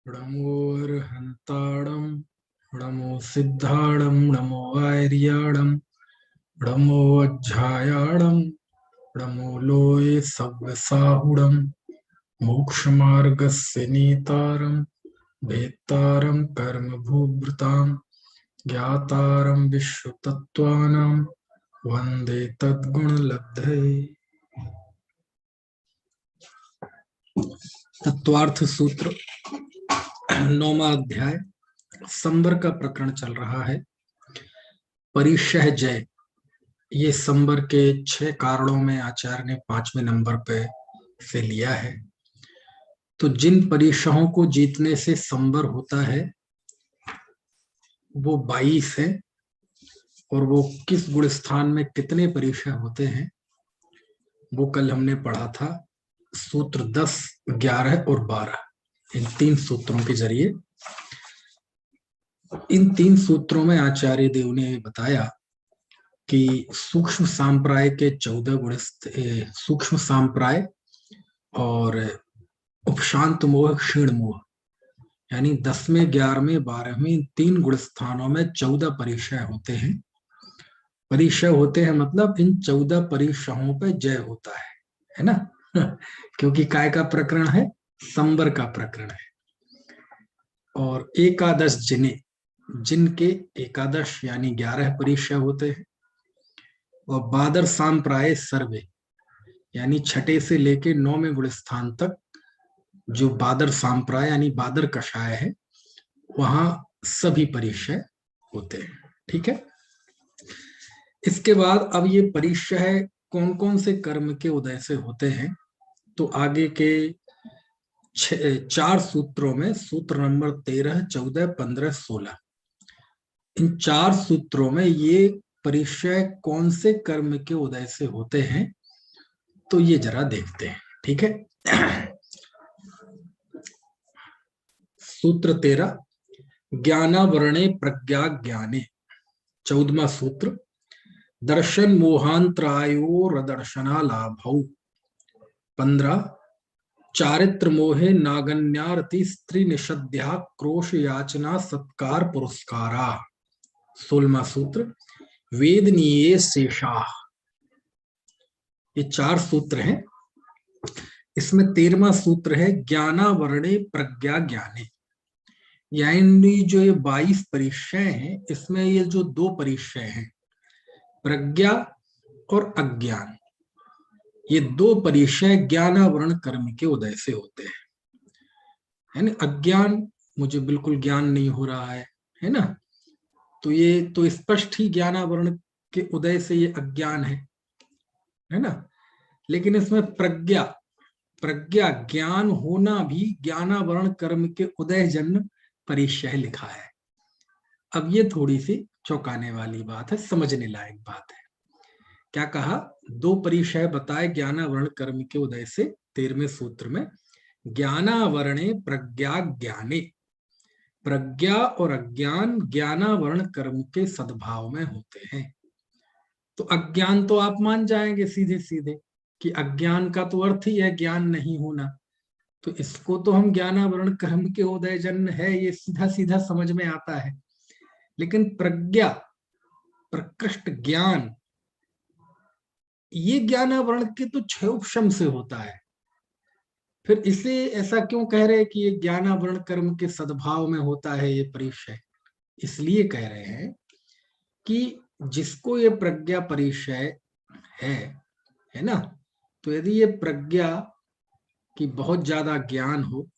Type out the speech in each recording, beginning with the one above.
नमो अर्हन्ताणं नमो सिद्धाणं नमो आर्याणं नमो अज्झायाणं नमो लोये सव्यसाहुणं मोक्षमार्गस्य नेतारं भेत्तारं कर्मभूभृतां ज्ञातारं विश्वतत्त्वानां वन्दे तद्गुणलब्धये। तत्वार्थ सूत्र 9वां अध्याय संबर का प्रकरण चल रहा है। परिशह जय, ये संबर के 6 कारणों में आचार्य ने 5वें नंबर पे से लिया है। तो जिन परिशहों को जीतने से संबर होता है वो 22 है, और वो किस गुण स्थान में कितने परिशह होते हैं वो कल हमने पढ़ा था। सूत्र 10, 11 और 12, इन 3 सूत्रों के जरिए, इन 3 सूत्रों में आचार्य देव ने बताया कि सूक्ष्म सांप्राय के 14 गुण, सूक्ष्म सांप्राय और उपशांत मोह, क्षीण मोह, यानी 10वें, 11वें, 12वें 3 गुण स्थानों में 14 परिशय होते हैं। परिशय होते हैं मतलब इन 14 परिशहों पे जय होता है ना। क्योंकि काय का प्रकरण है, संबर का प्रकरण है। और एकादश जिनके एकादश यानी 11 परिशय होते हैं, और बादर सांप्राय सर्वे, यानी 6 से लेके 9वें गुण स्थान तक जो बादर सांप्राय यानी बादर कषाय है, वहां सभी परिशय होते हैं। ठीक है। इसके बाद अब ये परिशय कौन कौन से कर्म के उदय से होते हैं, तो आगे के 4 सूत्रों में, सूत्र नंबर 13, 14, 15, 16, इन 4 सूत्रों में ये परिशय कौन से कर्म के उदय से होते हैं तो ये जरा देखते हैं। ठीक है। सूत्र 13, ज्ञानावरणे प्रज्ञा ज्ञाने। 14वां सूत्र, दर्शन मोहांतरायोरदर्शना लाभौ। 15, चारित्र मोहे नागन्यारति स्त्री निषद्या क्रोश याचना सत्कार पुरस्कारा। 16वां सूत्र, वेदनीय शेषा। ये 4 सूत्र हैं। इसमें 13वां सूत्र है ज्ञानावरणे प्रज्ञा ज्ञाने, यानी जो ये 22 परिशय हैं, इसमें ये जो 2 परिशय हैं, प्रज्ञा और अज्ञान, ये 2 परिशय ज्ञानावरण कर्म के उदय से होते हैं। यानी अज्ञान, मुझे बिल्कुल ज्ञान नहीं हो रहा है ना, तो ये तो स्पष्ट ही ज्ञानावरण के उदय से ये अज्ञान है ना। लेकिन इसमें प्रज्ञा, प्रज्ञा ज्ञान होना भी ज्ञानावरण कर्म के उदय जन्य परिशय लिखा है। अब ये थोड़ी सी चौंकाने वाली बात है, समझने लायक बात है। क्या कहा, 2 परिशय बताए ज्ञानावरण कर्म के उदय से 13वें सूत्र में। ज्ञानावरणे प्रज्ञा ज्ञाने, प्रज्ञा और अज्ञान ज्ञानावरण कर्म के सद्भाव में होते हैं। तो अज्ञान तो आप मान जाएंगे सीधे सीधे कि अज्ञान का तो अर्थ ही है ज्ञान नहीं होना, तो इसको तो हम ज्ञानावरण कर्म के उदय जन्य है, ये सीधा सीधा समझ में आता है। लेकिन प्रज्ञा, प्रकृष्ट ज्ञान, ये ज्ञानावरण के तो 6 उपशम से होता है। फिर इसे ऐसा क्यों कह रहे हैं कि ये ज्ञानावरण कर्म के सद्भाव में होता है ये परिशय? इसलिए कह रहे हैं कि जिसको ये प्रज्ञा परिशय है ना, तो यदि ये प्रज्ञा की बहुत ज्यादा ज्ञान हो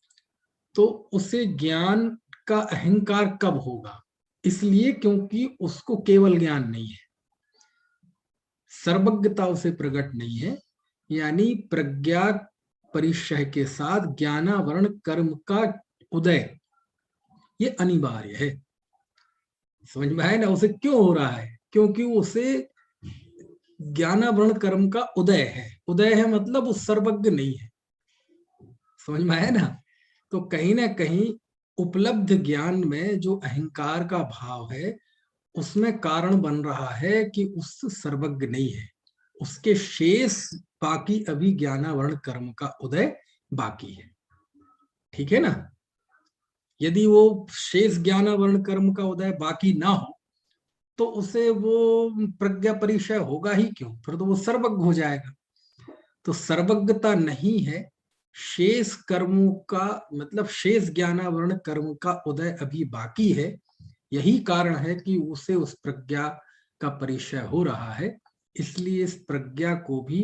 तो उसे ज्ञान का अहंकार कब होगा? इसलिए क्योंकि उसको केवल ज्ञान नहीं है, सर्वज्ञता उसे प्रकट नहीं है। यानी प्रज्ञा परिशय के साथ ज्ञानावरण कर्म का उदय ये अनिवार्य है। समझ में आए ना, उसे क्यों हो रहा है? क्योंकि उसे ज्ञानावरण कर्म का उदय है। उदय है मतलब वो सर्वज्ञ नहीं है। समझ में आया ना। तो कहीं ना कहीं उपलब्ध ज्ञान में जो अहंकार का भाव है उसमें कारण बन रहा है कि उस सर्वज्ञ नहीं है, उसके शेष बाकी अभी ज्ञानावरण कर्म का उदय बाकी है। ठीक है ना। यदि वो शेष ज्ञान वर्ण कर्म का उदय बाकी ना हो तो उसे वो प्रज्ञा परिचय होगा ही क्यों, फिर तो वो सर्वज्ञ हो जाएगा। तो सर्वज्ञता नहीं है, शेष कर्मों का मतलब शेष ज्ञानावरण कर्म का उदय अभी बाकी है। यही कारण है कि उसे उस प्रज्ञा का परिचय हो रहा है। इसलिए इस प्रज्ञा को भी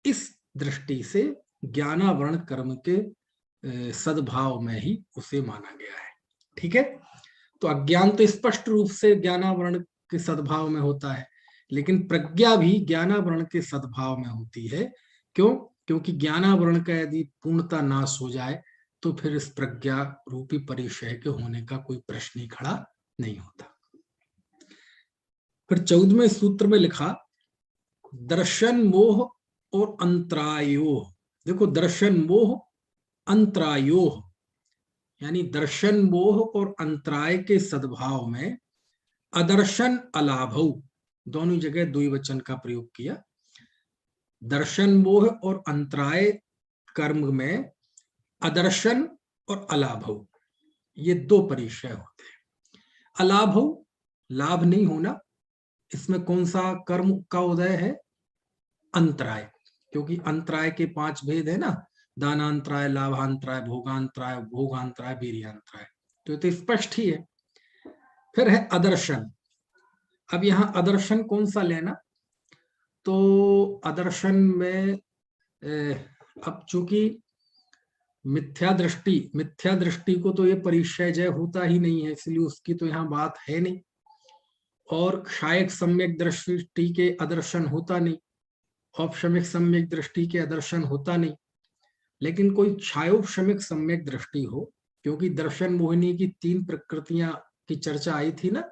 इस दृष्टि से ज्ञानावरण कर्म के सद्भाव में ही उसे माना गया है। ठीक है, तो अज्ञान तो स्पष्ट रूप से ज्ञानावरण के सद्भाव में होता है, लेकिन प्रज्ञा भी ज्ञानावरण के सद्भाव में होती है। क्यों? क्योंकि ज्ञानावरण का यदि पूर्णता नाश हो जाए तो फिर इस प्रज्ञा रूपी परिचय के होने का कोई प्रश्न ही खड़ा नहीं होता। फिर 14वें सूत्र में लिखा दर्शन मोह और अंतरायोह। देखो, दर्शन मोह अंतरायोह यानी दर्शन मोह और अंतराय के सद्भाव में अदर्शन अलाभौ, दोनों जगह द्विवचन का प्रयोग किया। दर्शन मोह और अंतराय कर्म में अदर्शन और अलाभौ ये दो परिचय होते हैं। अलाभौ लाभ नहीं होना, इसमें कौन सा कर्म का उदय है? अंतराय, क्योंकि अंतराय के 5 भेद है ना, दानांतराय, लाभांतराय, भोगांतराय, भोगांतराय, वीर्यांतराय, तो ये तो स्पष्ट ही है। फिर है अदर्शन। अब यहाँ अदर्शन कौन सा लेना? तो अदर्शन में अब चूंकि मिथ्या दृष्टि को तो ये परिचय जय होता ही नहीं है, इसलिए उसकी तो यहाँ बात है नहीं। और क्षायक सम्यक दृष्टि के अदर्शन होता नहीं, औपशमिक सम्यक दृष्टि के अदर्शन होता नहीं। लेकिन कोई क्षायोपशमिक सम्यक दृष्टि हो, क्योंकि दर्शन मोहिनी की 3 प्रकृतियां की चर्चा आई थी ना,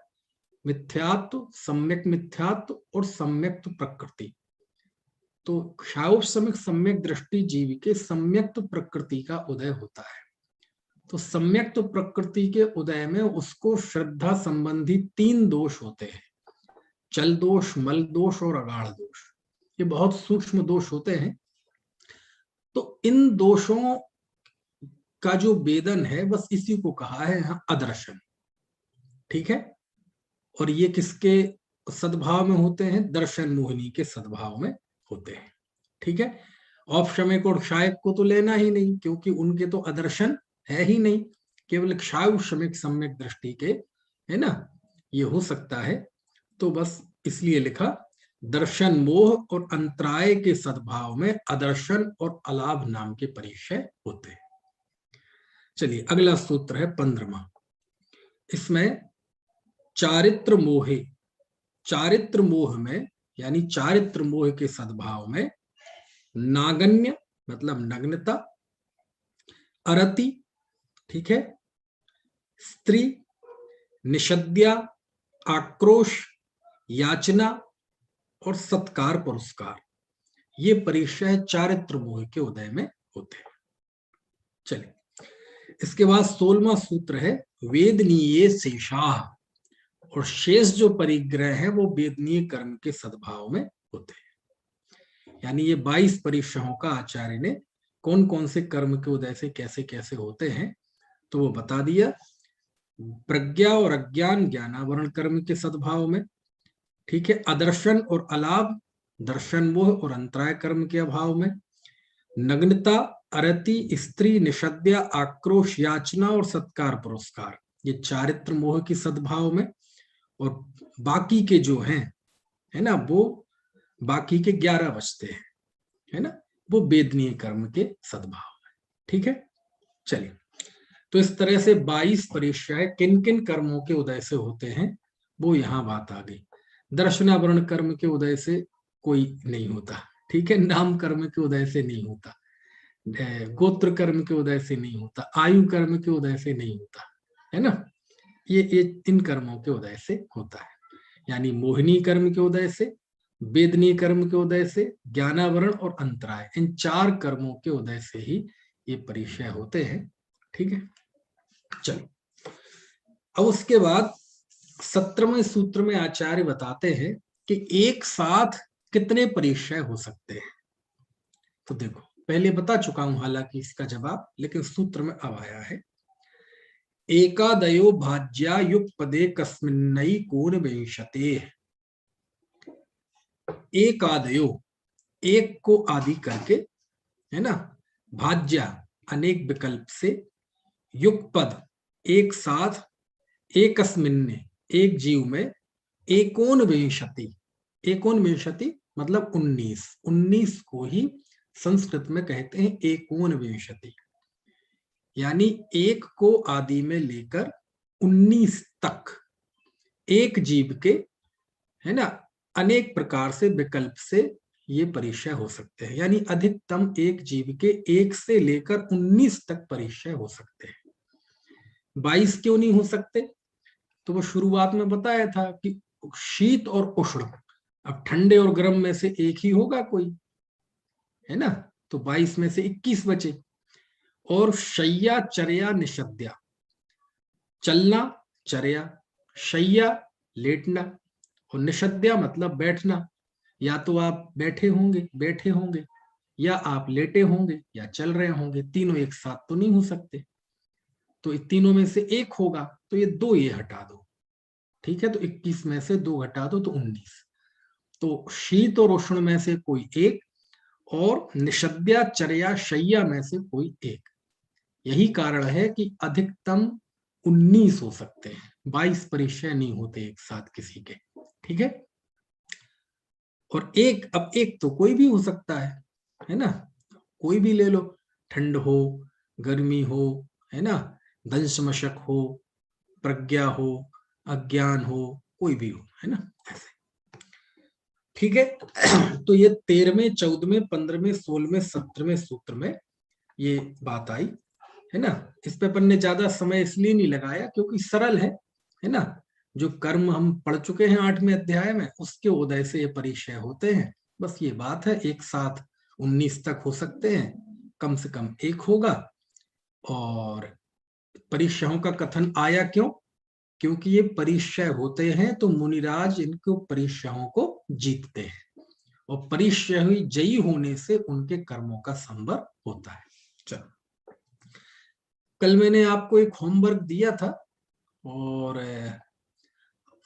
मिथ्यात्व, सम्यक मिथ्यात्व और सम्यक प्रकृति। तो क्षायोपशमिक सम्यक दृष्टि जीव के सम्यक प्रकृति का उदय होता है। तो सम्यक प्रकृति के उदय में उसको श्रद्धा संबंधी 3 दोष होते हैं, चल दोष, मल दोष और अगाढ़ दोष। ये बहुत सूक्ष्म दोष होते हैं। तो इन दोषों का जो वेदन है बस इसी को कहा है यहाँ अदर्शन। ठीक है, और ये किसके सद्भाव में होते हैं? दर्शन मोहिनी के सद्भाव में होते हैं। ठीक है, औपशमिक और क्षायक को तो लेना ही नहीं, क्योंकि उनके तो अदर्शन है ही नहीं, केवल क्षायोपशमिक सम्यक दृष्टि के, है ना, ये हो सकता है। तो बस इसलिए लिखा दर्शन मोह और अंतराय के सद्भाव में अदर्शन और अलाभ नाम के परिचय होते हैं। चलिए अगला सूत्र है 15वां। इसमें चारित्र मोहे, चारित्र मोह में यानी चारित्र मोह के सद्भाव में नागन्य मतलब नग्नता, अरति, ठीक है, स्त्री, निषद्या, आक्रोश, याचना और सत्कार पुरस्कार, ये परिचय चारित्र मोह के उदय में होते हैं। चलिए इसके बाद 16वां सूत्र है वेदनीय शेषाः, और शेष जो परिग्रह है वो वेदनीय कर्म के सद्भाव में होते हैं। यानी ये 22 परिचयों का आचार्य ने कौन कौन से कर्म के उदय से कैसे कैसे होते हैं तो वो बता दिया। प्रज्ञा और अज्ञान ज्ञानावरण कर्म के सद्भाव में, ठीक है, अदर्शन और अलाभ दर्शन मोह और अंतराय कर्म के अभाव में, नग्नता, अरति, स्त्री, निषद्या, आक्रोश, याचना और सत्कार पुरस्कार, ये चारित्र मोह की सद्भाव में, और बाकी के जो हैं, है ना, वो बाकी के 11 बचते हैं, है ना, वो वेदनीय कर्म के सद्भाव में। ठीक है, चलिए तो इस तरह से 22 परिचय किन किन कर्मों के उदय से होते हैं वो यहाँ बात आ गई। दर्शनावरण कर्म के उदय से कोई नहीं होता, ठीक है, नाम कर्म के उदय से नहीं होता, गोत्र कर्म के उदय से नहीं होता, आयु कर्म के उदय से नहीं होता, है ना, ये इन कर्मों के उदय से होता है। यानी मोहिनी कर्म के उदय से, वेदनीय कर्म के उदय से, ज्ञानावरण और अंतराय, इन 4 कर्मों के उदय से ही ये परिचय होते हैं। ठीक है, चलो अब उसके बाद 17वें सूत्र में आचार्य बताते हैं कि एक साथ कितने परिचय हो सकते हैं। तो देखो पहले बता चुका हूं हालांकि इसका जवाब, लेकिन सूत्र में अब आया है। एकादयो भाज्या युगपदे कस्मिन्नई कोनविंशते। एकादयो, एक को आदि करके, है ना, भाज्या अनेक विकल्प से, युगपद एक साथ, एकस्मिन्ने एक जीव में, एकोनविंशति, एकोनविंशति मतलब 19, 19 को ही संस्कृत में कहते हैं एकोनविंशति। यानी एक को आदि में लेकर 19 तक एक जीव के, है ना, अनेक प्रकार से विकल्प से ये परिचय हो सकते हैं। यानी अधिकतम एक जीव के 1 से लेकर 19 तक परिचय हो सकते हैं। 22 क्यों नहीं हो सकते? तो वो शुरुआत में बताया था कि शीत और उष्ण, अब ठंडे और गर्म में से एक ही होगा कोई, है ना, तो 22 में से 21 बचे। और शय्या चर्या निषद्या, चलना चर्या, शय्या लेटना, और निषद्या मतलब बैठना। या तो आप बैठे होंगे, या आप लेटे होंगे, या चल रहे होंगे, तीनों एक साथ तो नहीं हो सकते। तो इन तीनों में से एक होगा, तो ये दो ये हटा दो, ठीक है, तो 21 में से 2 हटा दो तो 19। तो शीत और उष्ण में से कोई एक, और निषद्या चर्या शय्या में से कोई एक। यही कारण है कि अधिकतम 19 हो सकते हैं, 22 परिचय नहीं होते एक साथ किसी के, ठीक है। और एक, अब एक तो कोई भी हो सकता है ना, कोई भी ले लो, ठंड हो, गर्मी हो, है ना, दंश मशक हो, प्रज्ञा हो, अज्ञान हो, कोई भी हो, है ना, ऐसे, ठीक है। तो ये 13वें, 14वें, 15वें, 16वें, 17वें सूत्र में ये बात आई, है ना। इस पे अपन ने ज्यादा समय इसलिए नहीं लगाया क्योंकि सरल है ना। जो कर्म हम पढ़ चुके हैं 8वें अध्याय में, उसके उदय से ये परिचय होते हैं। बस ये बात है, एक साथ 19 तक हो सकते हैं, कम से कम एक होगा। और परिचयों का कथन आया क्यों? क्योंकि ये परिचय होते हैं तो मुनिराज इनको परिचयों को जीतते हैं, और परिचय हुई जयी होने से उनके कर्मों का संवर होता है। चलो, कल मैंने आपको एक होमवर्क दिया था, और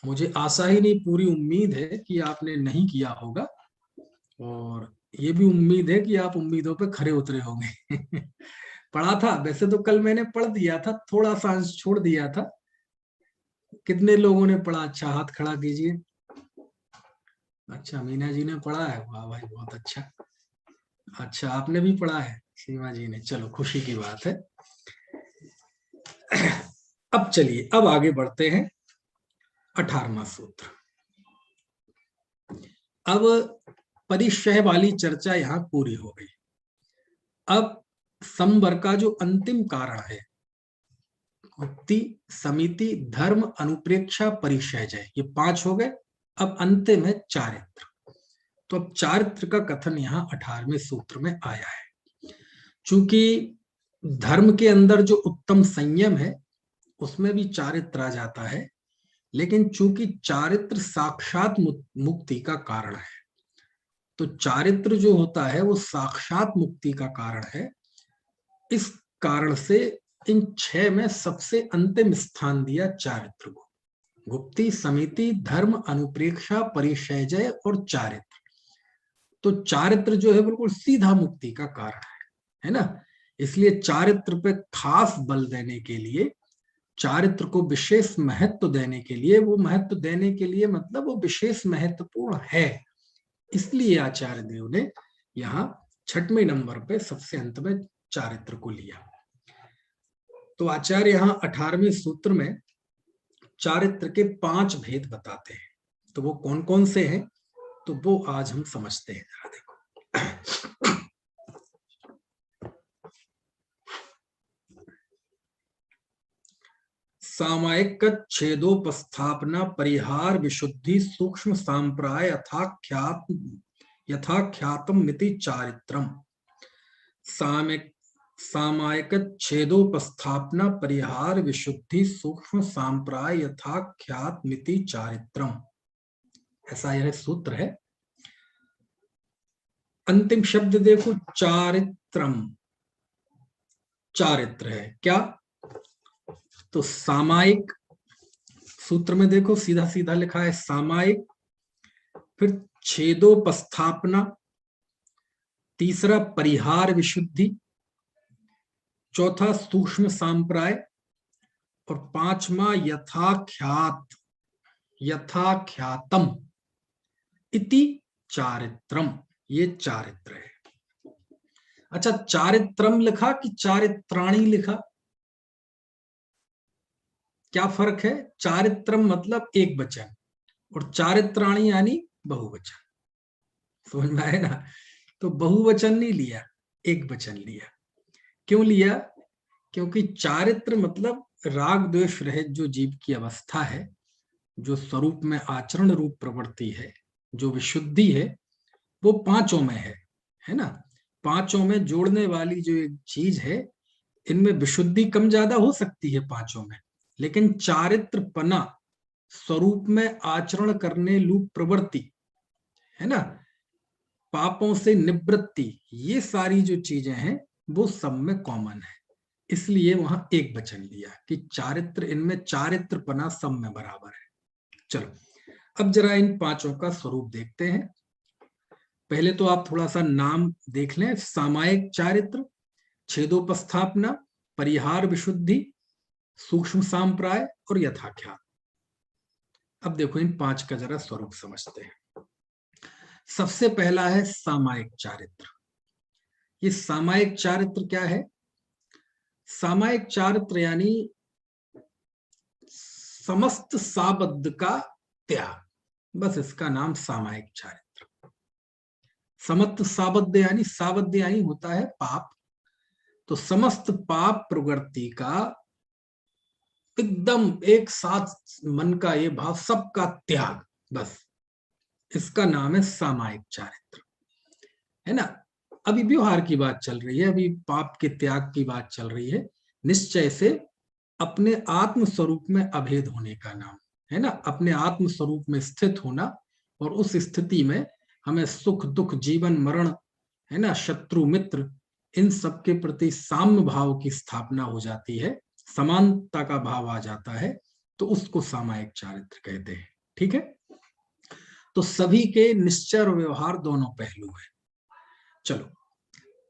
मुझे आशा ही नहीं, पूरी उम्मीद है कि आपने नहीं किया होगा, और ये भी उम्मीद है कि आप उम्मीदों पे खरे उतरे होंगे। पढ़ा था वैसे तो, कल मैंने पढ़ दिया था, थोड़ा सा अंश छोड़ दिया था। कितने लोगों ने पढ़ा? अच्छा, हाथ खड़ा कीजिए। अच्छा, मीना जी ने पढ़ा है, वाह भाई, बहुत अच्छा। अच्छा, आपने भी पढ़ा है, सीमा जी ने, चलो खुशी की बात है। अब चलिए, अब आगे बढ़ते हैं। 18वां सूत्र। अब परिचय वाली चर्चा यहां पूरी हो गई। अब संवर का जो अंतिम कारण है, गुप्ति, समिति, धर्म, अनुप्रेक्षा, परिचय, ये 5 हो गए। अब अंतिम है चारित्र। तो अब चारित्र का कथन यहाँ 18वें सूत्र में आया है। चूंकि धर्म के अंदर जो उत्तम संयम है, उसमें भी चारित्र आ जाता है, लेकिन चूंकि चारित्र साक्षात मुक्ति का कारण है, तो चारित्र जो होता है वो साक्षात मुक्ति का कारण है। इस कारण से इन 6 में सबसे अंतिम स्थान दिया चारित्र को। गुप्ति, समिति, धर्म, अनुप्रेक्षा, परिचय और चारित्र। तो चारित्र जो है बिल्कुल सीधा मुक्ति का कारण है ना। इसलिए चारित्र पे खास बल देने के लिए, चारित्र को विशेष महत्व देने के लिए, वो महत्व देने के लिए मतलब वो विशेष महत्वपूर्ण है, इसलिए आचार्य देव ने यहाँ 6वें नंबर पे सबसे अंत में चारित्र को लिया। तो आचार्य यहाँ 18वें सूत्र में चारित्र के 5 भेद बताते हैं। तो वो कौन कौन से हैं, तो वो आज हम समझते हैं। जरा देखो, सामायिक छेदोपस्थापना, परिहार, विशुद्धि, सूक्ष्म सांप्राय, यथाख्यातम मिति चारित्रम। सामायिक छेदोपस्थापना, परिहार, विशुद्धि, सूक्ष्म सांप्राय, यथाख्यात मिति चारित्रम, ऐसा यह सूत्र है। अंतिम शब्द देखो, चारित्रम, चारित्र है क्या? तो सामायिक सूत्र में देखो सीधा सीधा लिखा है सामायिक, फिर छेदोपस्थापना, तीसरा परिहार विशुद्धि, चौथा सूक्ष्म सांप्राय, और पांचवा यथाख्यातम इति चारित्रम। ये चारित्र है। अच्छा, चारित्रम लिखा कि चारित्राणी लिखा, क्या फर्क है? चारित्रम मतलब एक वचन और चारित्राणी यानी बहुवचन। समझ में आए ना? तो बहुवचन नहीं लिया, एक वचन लिया। क्यों लिया? क्योंकि चारित्र मतलब राग द्वेष रहित जो जीव की अवस्था है, जो स्वरूप में आचरण रूप प्रवृत्ति है, जो विशुद्धि है, वो पांचों में है ना? पांचों में जोड़ने वाली जो एक चीज है, इनमें विशुद्धि कम ज्यादा हो सकती है पांचों में, लेकिन चारित्रपना, स्वरूप में आचरण करने रूप प्रवृत्ति है ना, पापों से निवृत्ति, ये सारी जो चीजें हैं वो सब में कॉमन है। इसलिए वहां एक वचन लिया कि चारित्र, इनमें चारित्रपना सब में बराबर है। चलो अब जरा इन पांचों का स्वरूप देखते हैं। पहले तो आप थोड़ा सा नाम देख लें, सामायिक चारित्र, छेदोपस्थापना, परिहार विशुद्धि, सूक्ष्म सांप्राय और यथाख्यात। अब देखो इन पांच का जरा स्वरूप समझते हैं। सबसे पहला है सामायिक चारित्र। ये सामायिक चारित्र क्या है? सामायिक चारित्र यानी समस्त साबद्ध का त्याग, बस इसका नाम सामायिक चारित्र। समस्त साबद्ध यानी, साबद्ध यानी होता है पाप, तो समस्त पाप प्रवृत्ति का एकदम एक साथ मन का ये भाव, सबका त्याग, बस इसका नाम है सामायिक चारित्र, है ना? अभी व्यवहार की बात चल रही है, अभी पाप के त्याग की बात चल रही है। निश्चय से अपने आत्म स्वरूप में अभेद होने का नाम है ना, अपने आत्म स्वरूप में स्थित होना, और उस स्थिति में हमें सुख दुख, जीवन मरण, है ना, शत्रु मित्र, इन सब के प्रति साम्य भाव की स्थापना हो जाती है, समानता का भाव आ जाता है, तो उसको सामायिक चारित्र कहते हैं। ठीक है? तो सभी के निश्चय और व्यवहार दोनों पहलू है। चलो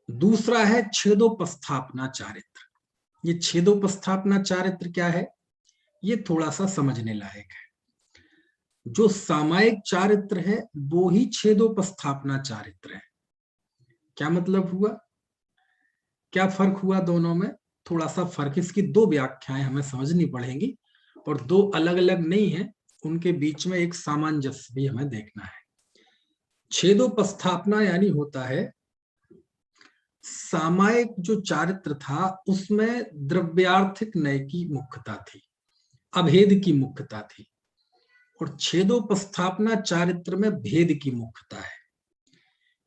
दूसरा है छेदोपस्थापना चारित्र। ये छेदोपस्थापना चारित्र क्या है? ये थोड़ा सा समझने लायक है। जो सामायिक चारित्र है वो ही छेदोपस्थापना चारित्र है। क्या मतलब हुआ? क्या फर्क हुआ दोनों में? थोड़ा सा फर्क, इसकी दो व्याख्याएं हमें समझनी पड़ेंगी, और दो अलग अलग नहीं है, उनके बीच में एक सामंजस्य भी हमें देखना है। छेदोपस्थापना यानी होता है, सामायिक जो चारित्र था उसमें द्रव्यार्थिक नय की मुख्यता थी, अभेद की मुख्यता थी, और छेदोपस्थापना चारित्र में भेद की मुख्यता है।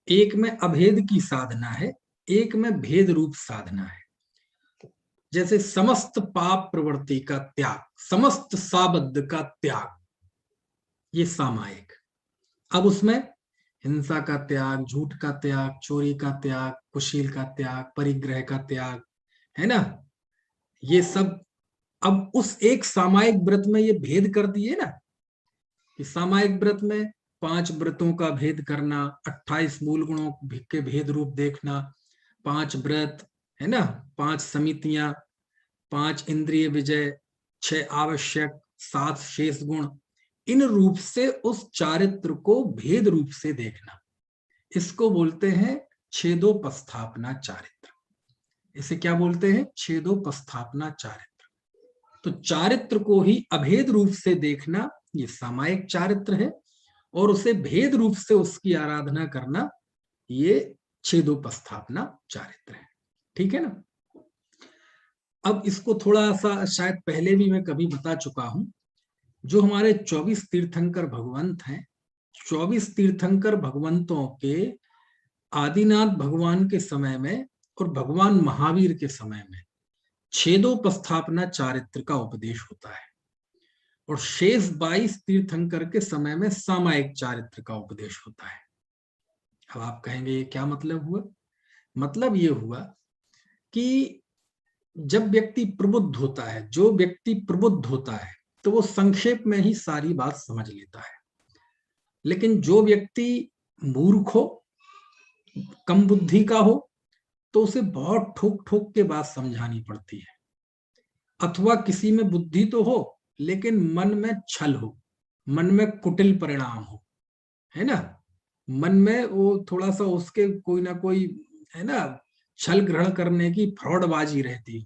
एक में अभेद की साधना है, एक में भेद रूप साधना है। जैसे समस्त पाप प्रवृत्ति का त्याग, समस्त साबद्ध का त्याग, ये सामायिक। अब उसमें हिंसा का त्याग, झूठ का त्याग, चोरी का त्याग, कुशील का त्याग, परिग्रह का त्याग, है ना, ये सब अब उस एक सामायिक व्रत में ये भेद कर दिए ना, कि सामायिक व्रत में 5 व्रतों का भेद करना, 28 मूल गुणों के भेद रूप देखना, 5 व्रत, है ना, 5 समितियां, 5 इंद्रिय विजय, 6 आवश्यक, 7 शेष गुण, इन रूप से उस चारित्र को भेद रूप से देखना, इसको बोलते हैं छेदोपस्थापना चारित्र। इसे क्या बोलते हैं? छेदोपस्थापना चारित्र। तो चारित्र को ही अभेद रूप से देखना ये सामायिक चारित्र है, और उसे भेद रूप से उसकी आराधना करना ये छेदोपस्थापना चारित्र है। ठीक है ना? अब इसको थोड़ा सा शायद पहले भी मैं कभी बता चुका हूं, जो हमारे 24 तीर्थंकर भगवंत हैं, 24 तीर्थंकर भगवंतों के आदिनाथ भगवान के समय में और भगवान महावीर के समय में छेदोपस्थापना चारित्र का उपदेश होता है, और शेष 22 तीर्थंकर के समय में सामायिक चारित्र का उपदेश होता है। अब आप कहेंगे ये क्या मतलब हुआ? मतलब ये हुआ कि जब व्यक्ति प्रबुद्ध होता है, जो व्यक्ति प्रबुद्ध होता है, तो वो संक्षेप में ही सारी बात समझ लेता है। लेकिन जो व्यक्ति मूर्ख हो, कम बुद्धि का हो, तो उसे बहुत ठोक ठोक के बात समझानी पड़ती है। अथवा किसी में बुद्धि तो हो लेकिन मन में छल हो, मन में कुटिल परिणाम हो, है ना, मन में वो थोड़ा सा उसके कोई ना कोई, है ना, छल ग्रहण करने की फ्रॉडबाजी रहती है।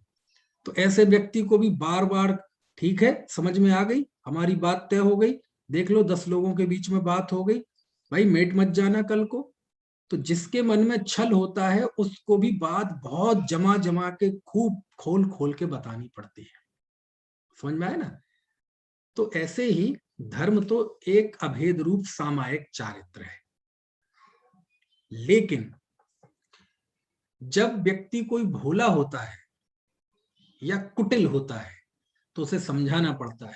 तो ऐसे व्यक्ति को भी बार बार, ठीक है समझ में आ गई, हमारी बात तय हो गई, देख लो 10 लोगों के बीच में बात हो गई, भाई मेट मत जाना कल को। तो जिसके मन में छल होता है उसको भी बात बहुत जमा जमा के खूब खोल खोल के बतानी पड़ती है। समझ में आया ना। तो ऐसे ही धर्म तो एक अभेद रूप सामायिक चारित्र है। लेकिन जब व्यक्ति कोई भोला होता है या कुटिल होता है तो उसे समझाना पड़ता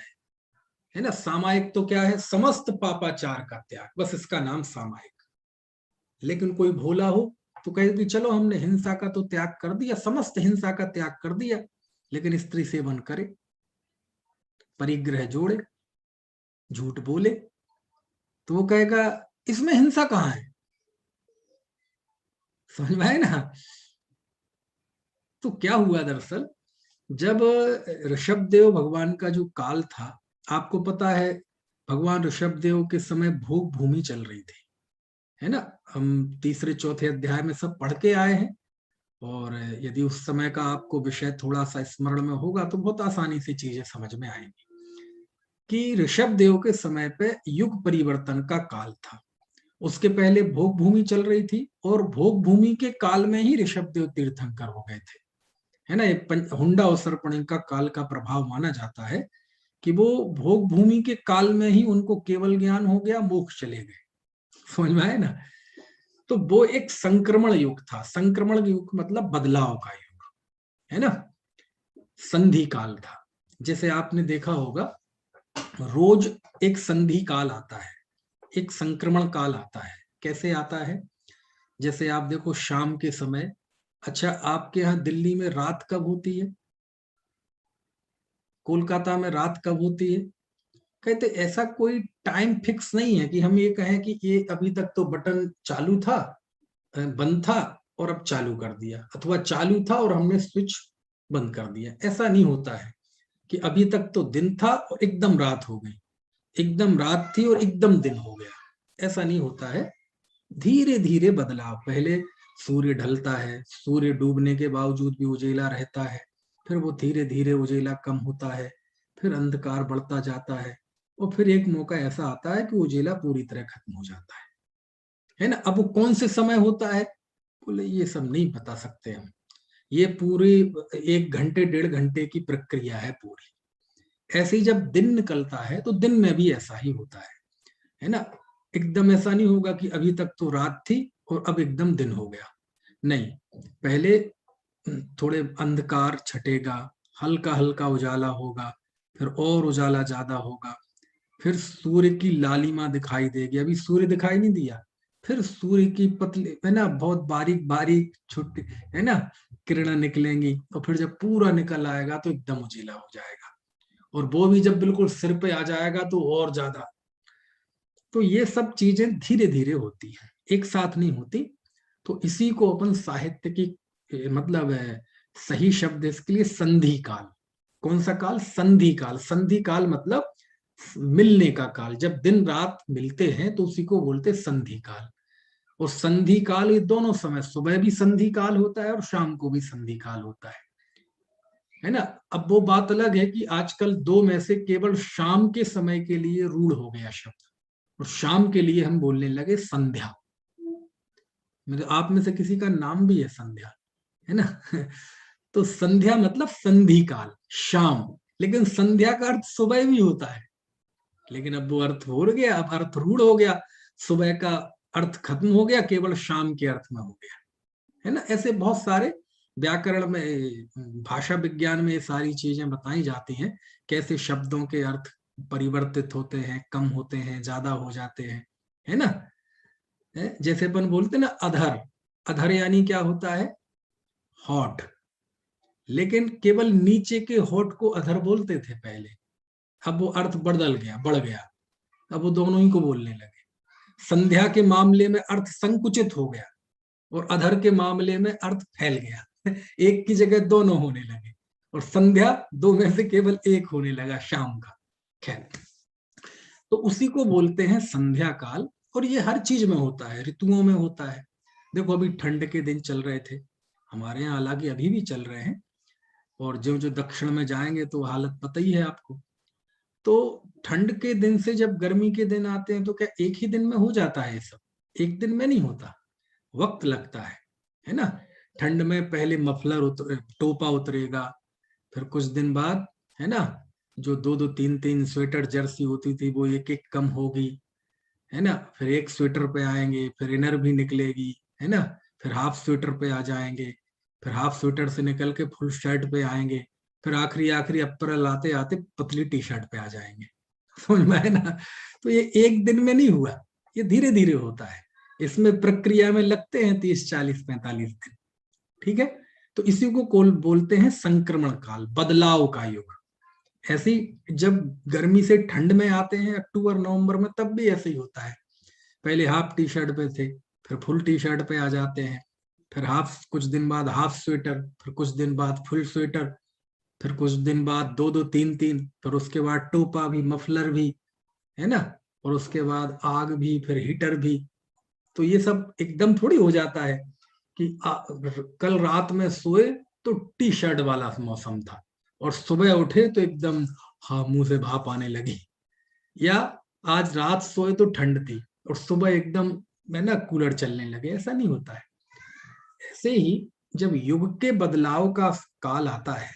है ना। सामायिक तो क्या है, समस्त पापाचार का त्याग, बस इसका नाम सामायिक। लेकिन कोई भोला हो तो कहे कि चलो हमने हिंसा का तो त्याग कर दिया, समस्त हिंसा का त्याग कर दिया, लेकिन स्त्री सेवन करे, परिग्रह जोड़े, झूठ बोले, तो वो कहेगा इसमें हिंसा कहाँ है। समझ में आए ना। तो क्या हुआ दरअसल, जब ऋषभदेव भगवान का जो काल था, आपको पता है भगवान ऋषभदेव के समय भोग भूमि चल रही थी, है ना। हम तीसरे चौथे अध्याय में सब पढ़ के आए हैं, और यदि उस समय का आपको विषय थोड़ा सा स्मरण में होगा तो बहुत आसानी से चीजें समझ में आएंगी कि ऋषभदेव के समय पे युग परिवर्तन का काल था। उसके पहले भोग भूमि चल रही थी, और भोग भूमि के काल में ही ऋषभदेव तीर्थंकर हो गए थे, है ना। ये हुंडा और सर्पणिका काल का प्रभाव माना जाता है कि वो भोग भूमि के काल में ही उनको केवल ज्ञान हो गया, मोक्ष चले गए। समझ में आए ना। तो वो एक संक्रमण युग था। संक्रमण युग मतलब बदलाव का युग, है ना, संधि काल था। जैसे आपने देखा होगा रोज एक संधि काल आता है, एक संक्रमण काल आता है। कैसे आता है, जैसे आप देखो शाम के समय, अच्छा आपके यहाँ दिल्ली में रात कब होती है, कोलकाता में रात कब होती है। कहते ऐसा कोई टाइम फिक्स नहीं है कि हम ये कहें कि ये अभी तक तो बटन चालू था, बंद था और अब चालू कर दिया, अथवा चालू था और हमने स्विच बंद कर दिया। ऐसा नहीं होता है कि अभी तक तो दिन था और एकदम रात हो गई, एकदम रात थी और एकदम दिन हो गया। ऐसा नहीं होता है, धीरे धीरे बदलाव। पहले सूर्य ढलता है, सूर्य डूबने के बावजूद भी उजेला रहता है, फिर वो धीरे धीरे उजेला कम होता है, फिर अंधकार बढ़ता जाता है, और फिर एक मौका ऐसा आता है कि उजेला पूरी तरह खत्म हो जाता है ना। अब वो कौन से समय होता है, बोले ये सब नहीं बता सकते हम, ये पूरी 1 घंटे 1.5 घंटे की प्रक्रिया है पूरी। ऐसे ही जब दिन निकलता है तो दिन में भी ऐसा ही होता है ना। एकदम ऐसा नहीं होगा कि अभी तक तो रात थी और अब एकदम दिन हो गया, नहीं। पहले थोड़े अंधकार छटेगा, हल्का हल्का उजाला होगा, फिर और उजाला ज्यादा होगा, फिर सूर्य की लालिमा दिखाई देगी। अभी सूर्य दिखाई नहीं दिया, फिर सूर्य की पतली, है ना, बहुत बारीक बारीक छोटी, है ना, किरणें निकलेंगी, और फिर जब पूरा निकल आएगा तो एकदम उजीला हो जाएगा, और वो भी जब बिल्कुल सिर पे आ जाएगा तो और ज्यादा। तो ये सब चीजें धीरे धीरे होती हैं, एक साथ नहीं होती। तो इसी को अपन साहित्य की मतलब सही शब्द इसके लिए संधि काल। कौन सा काल, संधि काल। संधि काल मतलब मिलने का काल, जब दिन रात मिलते हैं तो उसी को बोलते संधि काल। और संधि काल ये दोनों समय, सुबह भी संधि काल होता है और शाम को भी संधि काल होता है ना। अब वो बात अलग है कि आजकल दो में से केवल शाम के समय के लिए रूढ़ हो गया शब्द, और शाम के लिए हम बोलने लगे संध्या। मेरे आप में से किसी का नाम भी है संध्या, है ना। तो संध्या मतलब संधि काल, शाम। लेकिन संध्या का अर्थ सुबह भी होता है, लेकिन अब वो अर्थ हो गया, अब अर्थ रूढ़ हो गया, सुबह का अर्थ खत्म हो गया, केवल शाम के अर्थ में हो गया, है ना। ऐसे बहुत सारे व्याकरण में, भाषा विज्ञान में ये सारी चीजें बताई जाती हैं, कैसे शब्दों के अर्थ परिवर्तित होते हैं, कम होते हैं, ज्यादा हो जाते हैं, है ना। जैसे अपन बोलते हैं ना अधर, अधर यानी क्या होता है, हॉट, लेकिन केवल नीचे के होठ को अधर बोलते थे पहले, अब वो अर्थ बदल गया, बढ़ गया, अब वो दोनों ही को बोलने लगे। संध्या के मामले में अर्थ संकुचित हो गया और अधर के मामले में अर्थ फैल गया। एक की जगह दोनों होने लगे और संध्या दो में से केवल एक होने लगा, शाम का। खैर, तो उसी को बोलते हैं संध्या काल। और ये हर चीज में होता है, ऋतुओं में होता है। देखो अभी ठंड के दिन चल रहे थे हमारे यहाँ, हालांकि अभी भी चल रहे हैं, और जो जो दक्षिण में जाएंगे तो हालत पता ही है आपको। तो ठंड के दिन से जब गर्मी के दिन आते हैं तो क्या एक ही दिन में हो जाता है ये सब? एक दिन में नहीं होता, वक्त लगता है ना। ठंड में पहले मफलर टोपा उतरेगा, फिर कुछ दिन बाद, है ना, जो दो दो तीन तीन स्वेटर जर्सी होती थी वो एक एक कम होगी, है ना, फिर एक स्वेटर पे आएंगे, फिर इनर भी निकलेगी, है ना, फिर हाफ स्वेटर पे आ जाएंगे, फिर हाफ स्वेटर से निकल के फुल शर्ट पे आएंगे, फिर आखिरी आखिरी अप्रैल आते आते पतली टी शर्ट पे आ जाएंगे। समझ में आए ना? तो ये एक दिन में नहीं हुआ, ये धीरे धीरे होता है। इसमें प्रक्रिया में लगते हैं 30 40 45 दिन। ठीक है, तो इसी को बोलते हैं संक्रमण काल, बदलाव का युग। ऐसी जब गर्मी से ठंड में आते हैं अक्टूबर नवंबर में, तब भी ऐसे ही होता है। पहले हाफ टी शर्ट पे थे, फिर फुल टी शर्ट पे आ जाते हैं, फिर हाफ, कुछ दिन बाद हाफ स्वेटर, फिर कुछ दिन बाद फुल स्वेटर, फिर कुछ दिन बाद दो दो तीन तीन, फिर उसके बाद टोपा भी, मफलर भी, है ना, और उसके बाद आग भी, फिर हीटर भी। तो ये सब एकदम थोड़ी हो जाता है कि कल रात में सोए तो टी शर्ट वाला मौसम था और सुबह उठे तो एकदम, हाँ, मुंह से भाप आने लगी। या आज रात सोए तो ठंड थी और सुबह एकदम में ना कूलर चलने लगे, ऐसा नहीं होता है। ऐसे ही जब युग के बदलाव का काल आता है,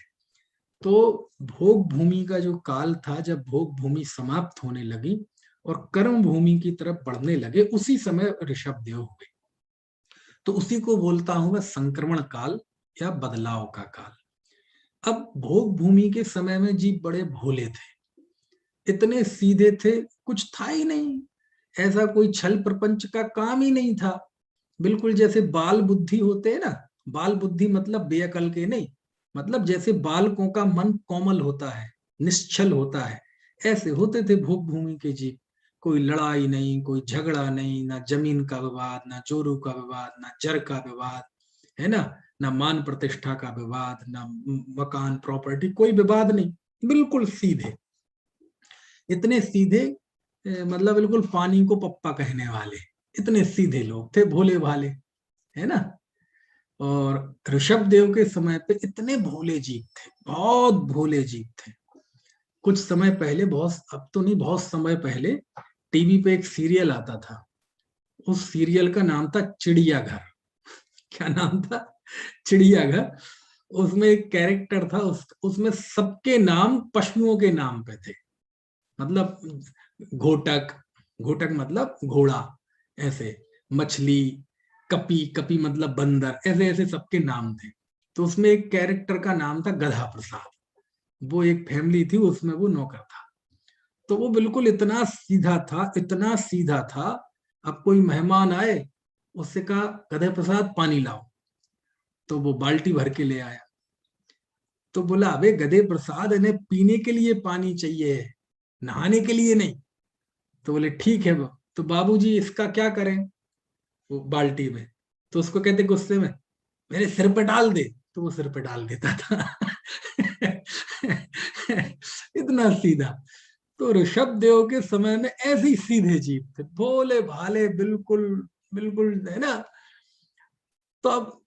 तो भोग भूमि का जो काल था, जब भोग भूमि समाप्त होने लगी और कर्म भूमि की तरफ बढ़ने लगे, उसी समय ऋषभ देव हुए। तो उसी को बोलता हूं मैं संक्रमण काल या बदलाव का काल। अब भोग भूमि के समय में जीव बड़े भोले थे, इतने सीधे थे, कुछ था ही नहीं, ऐसा कोई छल प्रपंच का काम ही नहीं था। बिल्कुल जैसे बाल बुद्धि होते हैं ना, बाल बुद्धि मतलब बेअकल के नहीं, मतलब जैसे बालकों का मन कोमल होता है, निश्चल होता है, ऐसे होते थे भोग भूमि के जीव। कोई लड़ाई नहीं, कोई झगड़ा नहीं, ना जमीन का विवाद, ना जोरू का विवाद, ना जर का विवाद, है ना मान प्रतिष्ठा का विवाद, ना मकान प्रॉपर्टी, कोई विवाद नहीं, बिल्कुल सीधे, इतने सीधे, मतलब बिल्कुल पानी को पप्पा कहने वाले, इतने सीधे लोग थे, भोले भाले, है ना। और ऋषभ देव के समय पे इतने भोले जीव थे, बहुत भोले जीव थे। कुछ समय पहले, बहुत अब तो नहीं, बहुत समय पहले टीवी पे एक सीरियल आता था, उस सीरियल का नाम था चिड़ियाघर। क्या नाम था? चिड़ियाघर। उसमें एक कैरेक्टर था, उसमें सबके नाम पशुओं के नाम पे थे, मतलब घोटक, घोटक मतलब घोड़ा, ऐसे मछली, कपी, कपी मतलब बंदर, ऐसे ऐसे सबके नाम थे। तो उसमें एक कैरेक्टर का नाम था गधा प्रसाद, वो एक फैमिली थी, उसमें वो नौकर था। तो वो बिल्कुल इतना सीधा था, इतना सीधा था। अब कोई मेहमान आए, उससे कहा गधे प्रसाद पानी लाओ, तो वो बाल्टी भर के ले आया। तो बोला अबे गधे प्रसाद, इन्हें पीने के लिए पानी चाहिए, नहाने के लिए नहीं। तो बोले ठीक है, तो बाबूजी इसका क्या करें, वो बाल्टी में। तो उसको कहते गुस्से में, मेरे सिर पे डाल दे, तो वो सिर पे डाल देता था। इतना सीधा। तो ऋषभ देव के समय में ऐसे ही सीधे जीव थे, भोले भाले, बिल्कुल बिल्कुल, है ना। तो अब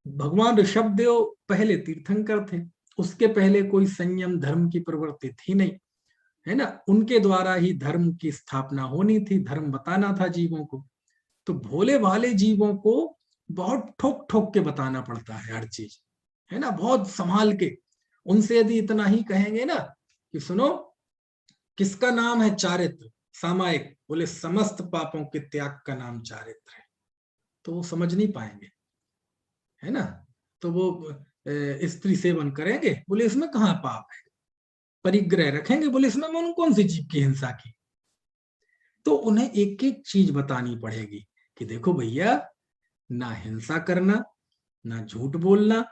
भगवान ऋषभ देव पहले तीर्थंकर थे, उसके पहले कोई संयम धर्म की प्रवृत्ति थी नहीं, है ना, उनके द्वारा ही धर्म की स्थापना होनी थी, धर्म बताना था जीवों को। तो भोले भाले जीवों को बहुत ठोक ठोक के बताना पड़ता है हर चीज, है ना, बहुत संभाल के। उनसे यदि इतना ही कहेंगे ना कि सुनो, किसका नाम है चारित्र, सामायिक, बोले समस्त पापों के त्याग का नाम चारित्र है, तो वो समझ नहीं पाएंगे, है ना। तो वो स्त्री सेवन करेंगे, बोले इसमें कहाँ पाप है, परिग्रह रखेंगे, बोले इसमें उन्होंने कौन सी जीव की हिंसा की। तो उन्हें एक एक चीज बतानी पड़ेगी कि देखो भैया, ना हिंसा करना, ना झूठ बोलना,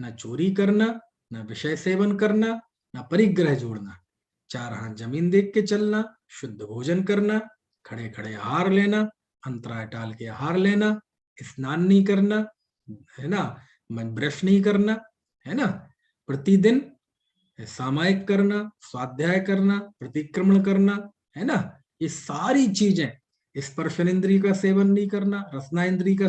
न चोरी करना, न विषय सेवन करना, न परिग्रह जोड़ना, 4 हाथ जमीन देख के चलना, शुद्ध भोजन करना, खड़े खड़े आहार लेना, अंतराय टाल के आहार लेना, स्नान नहीं करना, है ना, ब्रश नहीं करना, है ना, प्रतिदिन सामायिक करना, स्वाध्याय करना, प्रतिक्रमण करना, है ना, ये सारी चीजें, स्पर्शनेन्द्रिय का सेवन नहीं करना, रसनाइंद्रिय का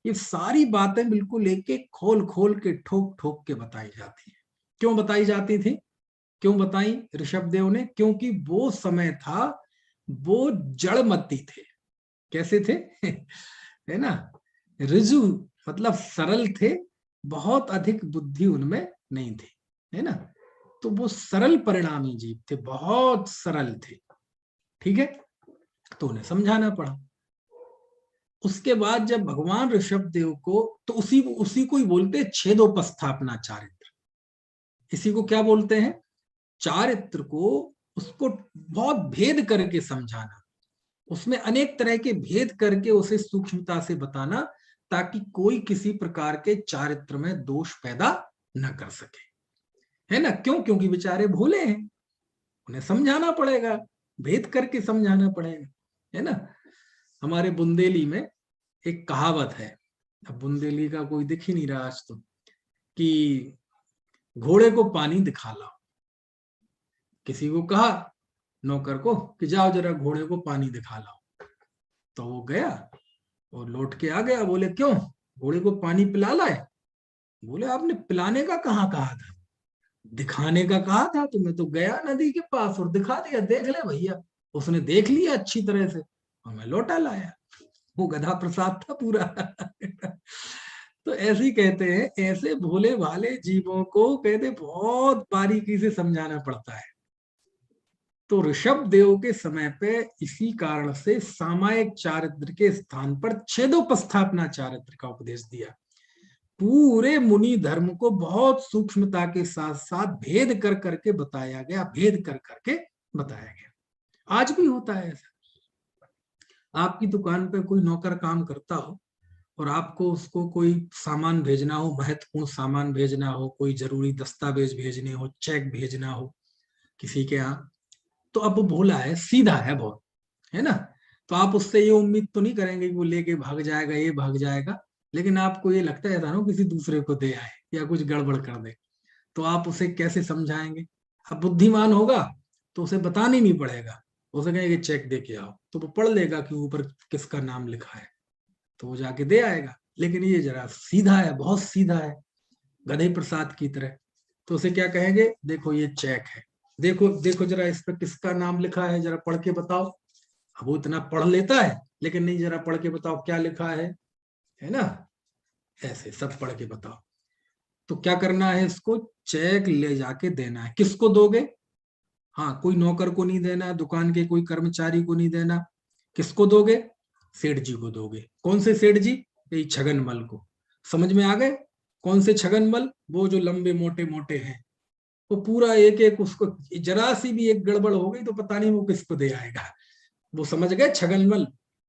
ये सारी बातें बिल्कुल एक एक खोल खोल के ठोक ठोक के बताई जाती है। क्यों बताई जाती थी? क्यों बताई ऋषभदेव ने? क्योंकि वो समय था, वो जड़मती थे। कैसे थे? है ना, ऋजु मतलब सरल थे, बहुत अधिक बुद्धि उनमें नहीं थी, है ना, तो वो सरल परिणामी जीव थे, बहुत सरल थे, ठीक है, तो उन्हें समझाना पड़ा। उसके बाद जब भगवान ऋषभदेव को, तो उसी को ही बोलते छेदोपस्थापना चारित्र। इसी को क्या बोलते हैं? चारित्र को, उसको बहुत भेद करके समझाना, उसमें अनेक तरह के भेद करके उसे सूक्ष्मता से बताना, ताकि कोई किसी प्रकार के चारित्र में दोष पैदा न कर सके, है ना। क्यों? क्योंकि बेचारे भूले हैं, उन्हें समझाना पड़ेगा, भेद करके समझाना पड़ेगा, है ना। हमारे बुंदेली में एक कहावत है, अब बुंदेली का कोई दिख ही नहीं रहा आज तो, कि घोड़े को पानी दिखा लाओ। किसी को कहा नौकर को कि जाओ जरा घोड़े को पानी दिखा लाओ, तो वो गया और लौट के आ गया। बोले क्यों? घोड़े को पानी पिला लाए? बोले आपने पिलाने का कहाँ कहा था, दिखाने का कहा था। तो मैं तो गया नदी के पास और दिखा दिया, देख ले भैया। उसने देख लिया अच्छी तरह से और मैं लौटा लाया। वो गधा प्रसाद था पूरा। तो ऐसे ही कहते हैं, ऐसे भोले भाले जीवों को कहते बहुत बारीकी से समझाना पड़ता है। तो ऋषभ देव के समय पे इसी कारण से सामायिक चारित्र के स्थान पर छेदोपस्थापना चारित्र का उपदेश दिया। पूरे मुनि धर्म को बहुत सूक्ष्मता के साथ साथ भेद कर करके बताया गया, भेद कर करके बताया गया। आज भी होता है ऐसा। आपकी दुकान पे कोई नौकर काम करता हो और आपको उसको कोई सामान भेजना हो, महत्वपूर्ण सामान भेजना हो, कोई जरूरी दस्तावेज भेजने हो, चेक भेजना हो किसी के यहाँ, तो अब वो भोला है, सीधा है बहुत, है ना। तो आप उससे ये उम्मीद तो नहीं करेंगे कि वो लेके भाग जाएगा, ये भाग जाएगा, लेकिन आपको ये लगता है ना किसी दूसरे को दे आए या कुछ गड़बड़ कर दे, तो आप उसे कैसे समझाएंगे? अब बुद्धिमान होगा तो उसे बताना ही नहीं पड़ेगा, उसे कहेंगे चेक दे के आओ, तो वो पढ़ लेगा कि ऊपर किसका नाम लिखा है, तो वो जाके दे आएगा। लेकिन ये जरा सीधा है, बहुत सीधा है, गधे प्रसाद की तरह। तो उसे क्या कहेंगे? देखो ये चेक है, देखो देखो जरा इस पर किसका नाम लिखा है, जरा पढ़ के बताओ। अब वो इतना पढ़ लेता है, लेकिन नहीं, जरा पढ़ के बताओ क्या लिखा है ना, ऐसे सब पढ़ के बताओ। तो क्या करना है, इसको चेक ले जाके देना है। किसको दोगे? हाँ, कोई नौकर को नहीं देना, दुकान के कोई कर्मचारी को नहीं देना। किसको दोगे? सेठ जी को दोगे। कौन से सेठ जी? यही छगनमल को। समझ में आ गए? कौन से छगनमल? वो जो लंबे मोटे मोटे हैं। वो पूरा एक एक, उसको जरा सी भी एक गड़बड़ हो गई तो पता नहीं वो किसको दे आएगा। वो समझ गए छगनमल?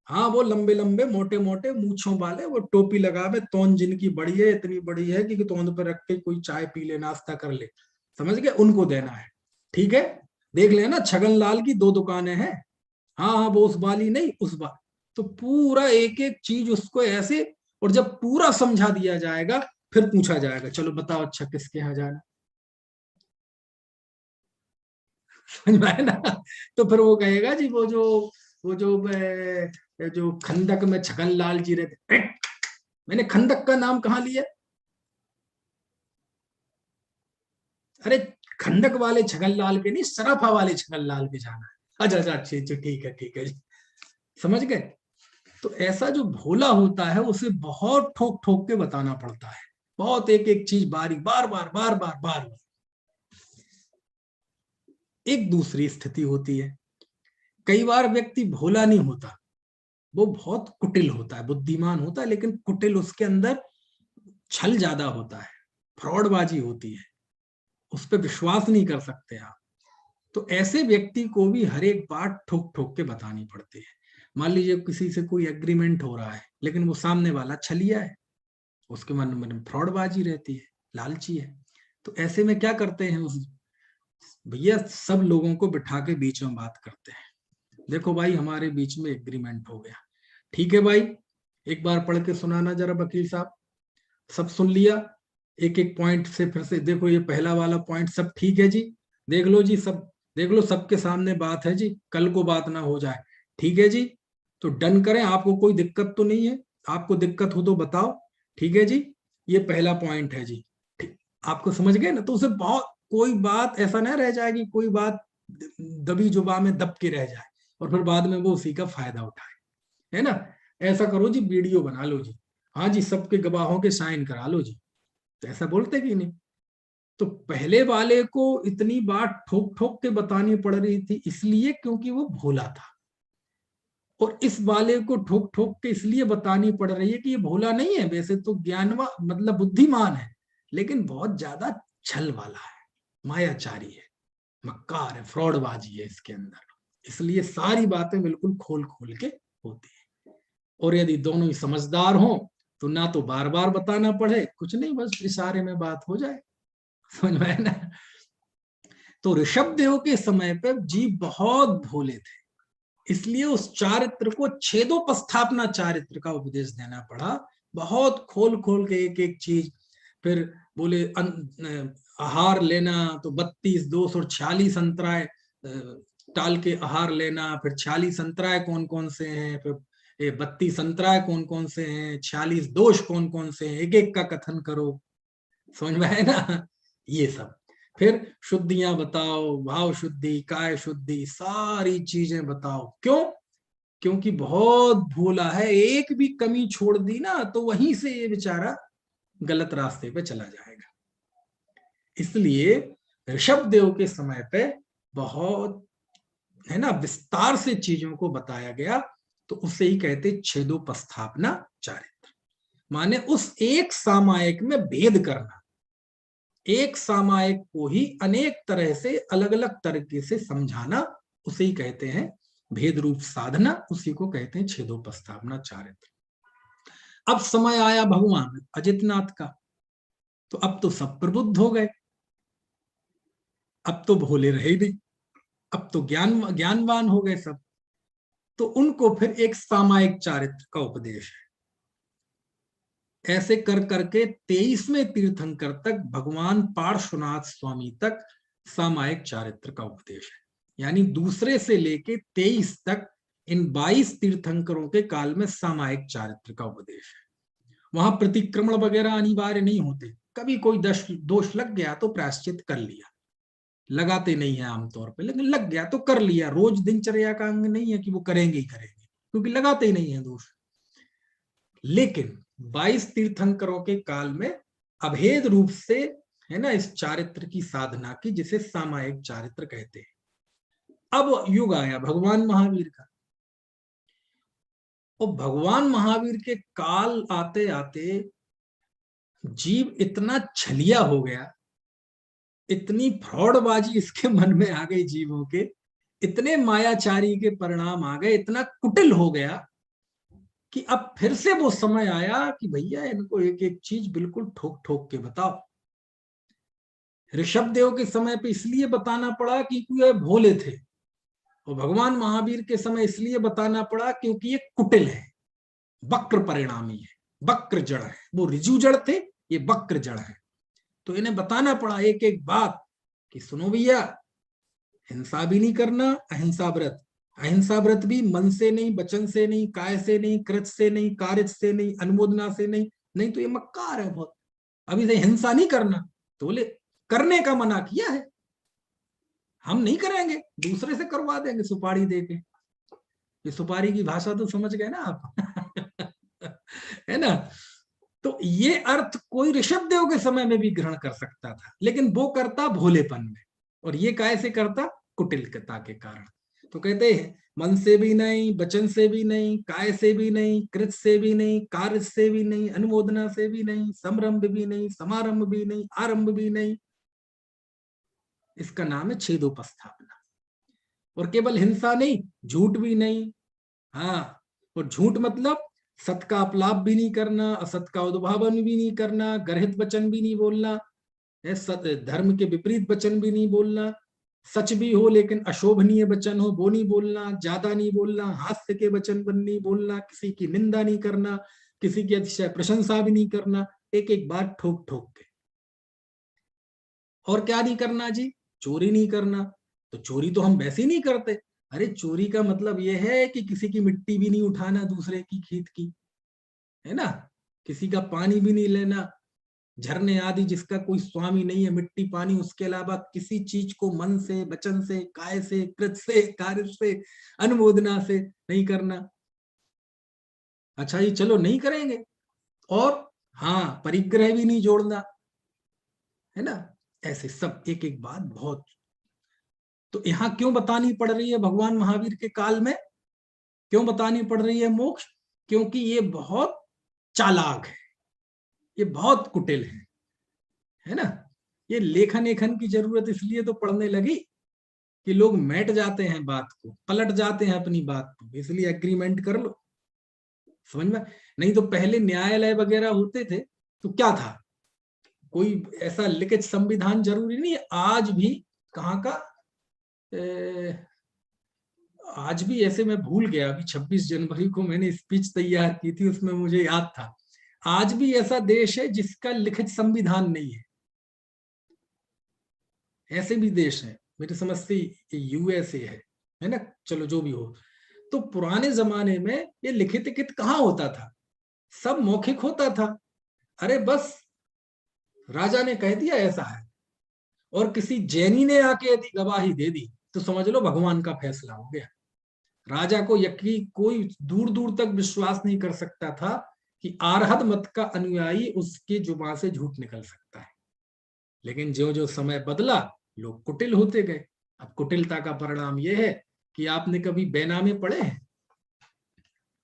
हाँ, वो लंबे लंबे मोटे मोटे मूछों वाले, वो टोपी लगावे, तोंद जिनकी बड़ी है, इतनी बड़ी है कि तोंद पर रख के कोई चाय पी ले, नाश्ता कर ले। समझ गए? उनको देना है, ठीक है। देख लेना छगन लाल की 2 दुकानें हैं। हाँ हाँ, वो उस वाली नहीं, उस बार। तो पूरा एक एक चीज उसको ऐसे, और जब पूरा समझा दिया जाएगा फिर पूछा जाएगा चलो बताओ अच्छा किसके यहाँ जाना। समझ में आया ना? तो फिर वो कहेगा जी जो खंडक में छगन लाल जी रहते। मैंने खंडक का नाम कहाँ लिया? अरे खंडक वाले छगन लाल के नहीं, सराफा वाले छगन लाल के जाना है। अच्छा अच्छा, अच्छी अच्छी, ठीक है जी, समझ गए। तो ऐसा जो भोला होता है उसे बहुत ठोक ठोक के बताना पड़ता है, बहुत एक एक चीज बारीक, बार बार बार बार बार बार। एक दूसरी स्थिति होती है, कई बार व्यक्ति भोला नहीं होता, वो बहुत कुटिल होता है, बुद्धिमान होता है लेकिन कुटिल, उसके अंदर छल ज्यादा होता है, फ्रॉडबाजी होती है, उस पर विश्वास नहीं कर सकते आप। तो ऐसे व्यक्ति को भी हर एक बात ठोक ठोक के बतानी पड़ती है। मान लीजिए किसी से कोई एग्रीमेंट हो रहा है, लेकिन वो सामने वाला छलिया है, उसके मन में फ्रॉडबाजी रहती है, लालची है। तो ऐसे में क्या करते हैं उस भैया, सब लोगों को बिठा के बीच में बात करते हैं। देखो भाई, हमारे बीच में एग्रीमेंट हो गया, ठीक है भाई, एक बार पढ़ के सुनाना जरा वकील साहब। सब सुन लिया, एक एक पॉइंट से फिर से देखो, ये पहला वाला पॉइंट सब ठीक है जी, देख लो जी, सब देख लो, सबके सामने बात है जी, कल को बात ना हो जाए, ठीक है जी। तो डन करें, आपको कोई दिक्कत तो नहीं है? आपको दिक्कत हो तो बताओ, ठीक है जी, ये पहला पॉइंट है जी, ठीक, आपको समझ गए ना? तो उसे बहुत, कोई बात ऐसा ना रह जाएगी, कोई बात दबी जुबा में दब के रह जाए और फिर बाद में वो उसी का फायदा उठाए, है ना? ऐसा करो जी, वीडियो बना लो जी, हाँ जी, सबके गवाहों के साइन करा लो जी। तो ऐसा बोलते कि नहीं? तो पहले वाले को इतनी बात ठोक ठोक के बतानी पड़ रही थी इसलिए क्योंकि वो भोला था, और इस वाले को ठोक ठोक के इसलिए बतानी पड़ रही है कि ये भोला नहीं है, वैसे तो ज्ञानवा मतलब बुद्धिमान है, लेकिन बहुत ज्यादा छल वाला है, मायाचारी है, मक्कार है, फ्रॉडबाजी है इसके अंदर, इसलिए सारी बातें बिल्कुल खोल खोल के होती है। और यदि दोनों ही समझदार हों तो ना तो बार बार बताना पड़े, कुछ नहीं, बस इशारे में बात हो जाए, समझ में आया ना? तो ऋषभ देव के समय पे जीव बहुत भोले थे, इसलिए उस चारित्र को छेदोपस्थापना चारित्र का उपदेश देना पड़ा, बहुत खोल खोल के एक एक चीज। फिर बोले आहार लेना तो 32 दोष और 46 अंतराय टाल के आहार लेना, फिर 46 अंतराय कौन कौन से हैं, फिर 32 अंतराय कौन कौन से हैं, 46 दोष कौन कौन से हैं, एक एक का कथन करो, समझ में आए ना? ये सब। फिर शुद्धियां बताओ, भाव शुद्धि, काय शुद्धि, सारी चीजें बताओ। क्यों? क्योंकि बहुत भोला है, एक भी कमी छोड़ दी ना तो वहीं से ये बेचारा गलत रास्ते पे चला जाएगा। इसलिए ऋषभ देव के समय पे बहुत, है ना, विस्तार से चीजों को बताया गया, तो उसे ही कहते छेदोपस्थापना चारित्र, माने उस एक सामायिक में भेद करना, एक सामायिक को ही अनेक तरह से अलग अलग तरीके से समझाना, उसे ही कहते हैं भेद रूप साधना, उसी को कहते हैं छेदोपस्थापना चारित्र। अब समय आया भगवान अजितनाथ का, तो अब तो सब प्रबुद्ध हो गए, अब तो भोले रहे नहीं, अब तो ज्ञानवान हो गए सब। तो उनको फिर एक सामायिक चारित्र का उपदेश है। ऐसे कर करके 23वें तीर्थंकर तक भगवान पार्श्वनाथ स्वामी तक सामायिक चारित्र का उपदेश है, यानी दूसरे से लेके 23 तक इन 22 तीर्थंकरों के काल में सामायिक चारित्र का उपदेश है। वहां प्रतिक्रमण वगैरह अनिवार्य नहीं होते, कभी कोई दोष लग गया तो प्रायश्चित कर लिया, लगाते नहीं है आमतौर पर, लेकिन लग गया तो कर लिया, रोज दिनचर्या का अंग नहीं है कि वो करेंगे ही करेंगे, क्योंकि लगाते ही नहीं है दोष। लेकिन 22 तीर्थंकरों के काल में अभेद रूप से, है ना, इस चारित्र की साधना की, जिसे सामायिक चारित्र कहते हैं। अब युग आया भगवान महावीर का, और भगवान महावीर के काल आते आते जीव इतना छलिया हो गया, इतनी फ्रॉडबाजी इसके मन में आ गई जीवों के, इतने मायाचारी के परिणाम आ गए, इतना कुटिल हो गया कि अब फिर से वो समय आया कि भैया इनको एक एक चीज बिल्कुल ठोक ठोक के बताओ। ऋषभ देव के समय पे इसलिए बताना पड़ा क्योंकि ये भोले थे, और भगवान महावीर के समय इसलिए बताना पड़ा क्योंकि ये कुटिल है, वक्र परिणामी है, वक्र जड़ है, वो ऋजु जड़ थे, ये वक्र जड़ है। तो इन्हें बताना पड़ा एक एक बात कि सुनो भैया, हिंसा भी नहीं करना, अहिंसा व्रत, अहिंसा व्रत भी मन से नहीं, वचन से नहीं, काय से नहीं, कृत से नहीं, कार्य से नहीं, अनुमोदना से नहीं, नहीं तो ये मक्कार है बहुत। अभी से हिंसा नहीं करना, तो बोले करने का मना किया है, हम नहीं करेंगे, दूसरे से करवा देंगे सुपारी दे के। ये सुपारी की भाषा तो समझ गए ना आप? है ना? तो ये अर्थ कोई ऋषभ देव के समय में भी ग्रहण कर सकता था, लेकिन वो करता भोलेपन में, और ये काय से करता? कुटिलता के कारण। तो कहते हैं मन से भी नहीं, वचन से भी नहीं, काय से भी नहीं, कृत से भी नहीं, कार्य से भी नहीं, अनुमोदना से भी नहीं, समरंभ भी नहीं, समारंभ भी नहीं, आरंभ भी नहीं, इसका नाम है छेदोपस्थापना। और केवल हिंसा नहीं, झूठ भी नहीं। हाँ, और झूठ मतलब सत का अपलाप भी नहीं करना, असत का उद्भावन भी नहीं करना, गर्हित वचन भी नहीं बोलना, धर्म के विपरीत वचन भी नहीं बोलना, सच भी हो लेकिन अशोभनीय वचन हो वो नहीं बोलना, ज्यादा नहीं बोलना, हास्य के वचन नहीं बोलना, किसी की निंदा नहीं करना, किसी की अतिशय प्रशंसा भी नहीं करना, एक एक बात ठोक ठोक के। और क्या नहीं करना जी? चोरी नहीं करना। तो चोरी तो हम वैसे ही नहीं करते। अरे चोरी का मतलब यह है कि किसी की मिट्टी भी नहीं उठाना, दूसरे की खेत की, है ना, किसी का पानी भी नहीं लेना, झरने आदि जिसका कोई स्वामी नहीं है, मिट्टी पानी, उसके अलावा किसी चीज को मन से, वचन से, काय से, कृत से, कार्य से, अनुमोदना से नहीं करना। अच्छा ये चलो नहीं करेंगे। और हाँ, परिग्रह भी नहीं जोड़ना, है ना। ऐसे सब एक एक बात बहुत। तो यहाँ क्यों बतानी पड़ रही है भगवान महावीर के काल में, क्यों बतानी पड़ रही है मोक्ष? क्योंकि ये बहुत चालाक है, ये बहुत कुटिल है ना। ये लेखन लेखन की जरूरत इसलिए तो पढ़ने लगी कि लोग मैट जाते हैं, बात को पलट जाते हैं अपनी बात को, इसलिए एग्रीमेंट कर लो, समझ में। नहीं तो पहले न्यायालय वगैरह होते थे तो क्या था, कोई ऐसा लिखित संविधान जरूरी नहीं है। आज भी कहाँ का आज भी ऐसे, मैं भूल गया, अभी 26 जनवरी को मैंने स्पीच तैयार की थी, उसमें मुझे याद था। आज भी ऐसा देश है जिसका लिखित संविधान नहीं है, ऐसे भी देश हैं, मेरी समझ से यूएसए है ना, चलो जो भी हो। तो पुराने जमाने में ये लिखित लिखित कहाँ होता था, सब मौखिक होता था। अरे बस राजा ने कह दिया ऐसा है, और किसी जैनी ने आके यदि गवाही दे दी तो समझ लो भगवान का फैसला हो गया। राजा को यकीन, कोई दूर दूर तक विश्वास नहीं कर सकता था कि आरहत मत का अनुयायी उसके जुबान से झूठ निकल सकता है। लेकिन जो जो समय बदला, लोग कुटिल होते गए। अब कुटिलता का परिणाम यह है कि आपने कभी बैनामे पढ़े हैं?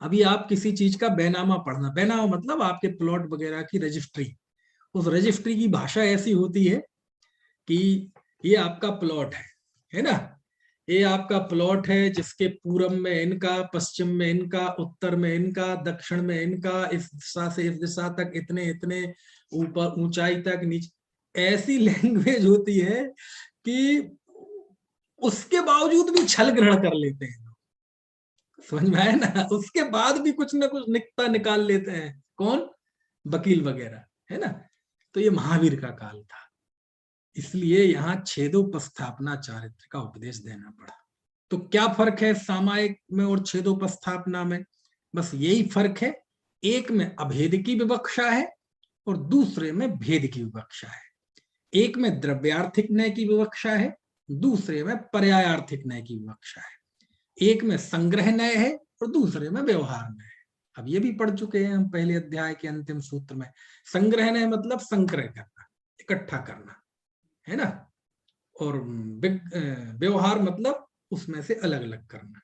अभी आप किसी चीज का बैनामा पढ़ना, बैनामा मतलब आपके प्लॉट वगैरह की रजिस्ट्री, उस रजिस्ट्री की भाषा ऐसी होती है कि ये आपका प्लॉट है ना, ये आपका प्लॉट है जिसके पूरब में इनका, पश्चिम में इनका, उत्तर में इनका, दक्षिण में इनका, इस दिशा से इस दिशा तक इतने इतने, ऊपर ऊंचाई तक, नीचे, ऐसी लैंग्वेज होती है कि उसके बावजूद भी छल ग्रहण कर लेते हैं। समझ में आया ना, उसके बाद भी कुछ ना कुछ निकता निकाल लेते हैं। कौन? वकील वगैरह, है ना। तो ये महावीर का काल था, इसलिए यहाँ छेदोपस्थापना चारित्र का उपदेश देना पड़ा। तो क्या फर्क है सामायिक में और छेदोपस्थापना में? बस यही फर्क है, एक में अभेद की विवक्षा है और दूसरे में भेद की विवक्षा है। एक में द्रव्यार्थिक न्याय की विवक्षा है, दूसरे में पर्यायार्थिक न्याय की विवक्षा है। एक में संग्रह न्याय है और दूसरे में व्यवहार न्याय है। अब ये भी पढ़ चुके हैं हम पहले अध्याय के अंतिम सूत्र में। संग्रह न्याय मतलब संग्रह करना, इकट्ठा करना, है ना, और व्यवहार मतलब उसमें से अलग अलग करना।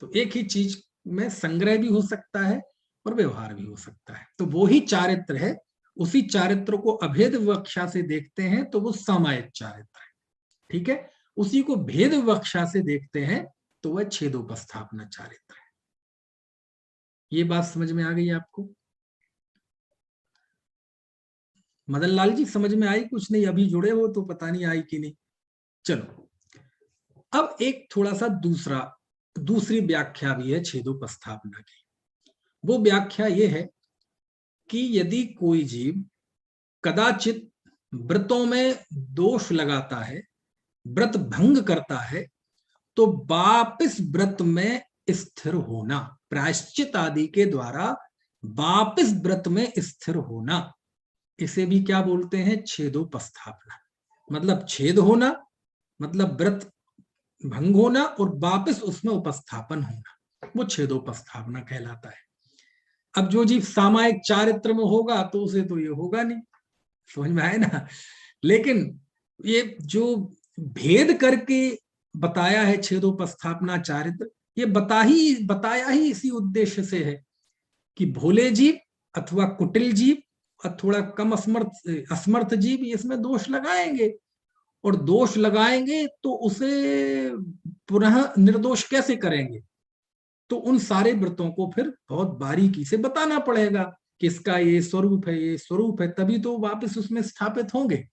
तो एक ही चीज में संग्रह भी हो सकता है और व्यवहार भी हो सकता है। तो वो ही चारित्र है, उसी चारित्र को अभेद विवक्षा से देखते हैं तो वो सामायिक चारित्र है, ठीक है। उसी को भेद विवक्षा से देखते हैं तो वह छेदोपस्थापना चारित्र है। ये बात समझ में आ गई आपको? मदन लाल जी समझ में आई? कुछ नहीं, अभी जुड़े हो तो पता नहीं आई कि नहीं। चलो, अब एक थोड़ा सा दूसरी व्याख्या भी है छेदोपस्थापना की। वो व्याख्या ये है कि यदि कोई जीव कदाचित व्रतों में दोष लगाता है, व्रत भंग करता है, तो वापिस व्रत में स्थिर होना, प्रायश्चित आदि के द्वारा वापिस व्रत में स्थिर होना, इसे भी क्या बोलते हैं? छेदोपस्थापना। मतलब छेद होना मतलब व्रत भंग होना और वापस उसमें उपस्थापन होना, वो छेदोपस्थापना कहलाता है। अब जो जीव सामायिक चारित्र में होगा तो उसे तो ये होगा नहीं, समझ में आए ना। लेकिन ये जो भेद करके बताया है छेदोपस्थापना चारित्र, ये बताया ही इसी उद्देश्य से है कि भोले जीव अथवा कुटिल जीव और थोड़ा कम असमर्थ जीव इसमें दोष लगाएंगे, और दोष लगाएंगे तो उसे पुनः निर्दोष कैसे करेंगे? तो उन सारे व्रतों को फिर बहुत बारीकी से बताना पड़ेगा कि इसका ये स्वरूप है, ये स्वरूप है, तभी तो वापस उसमें स्थापित होंगे।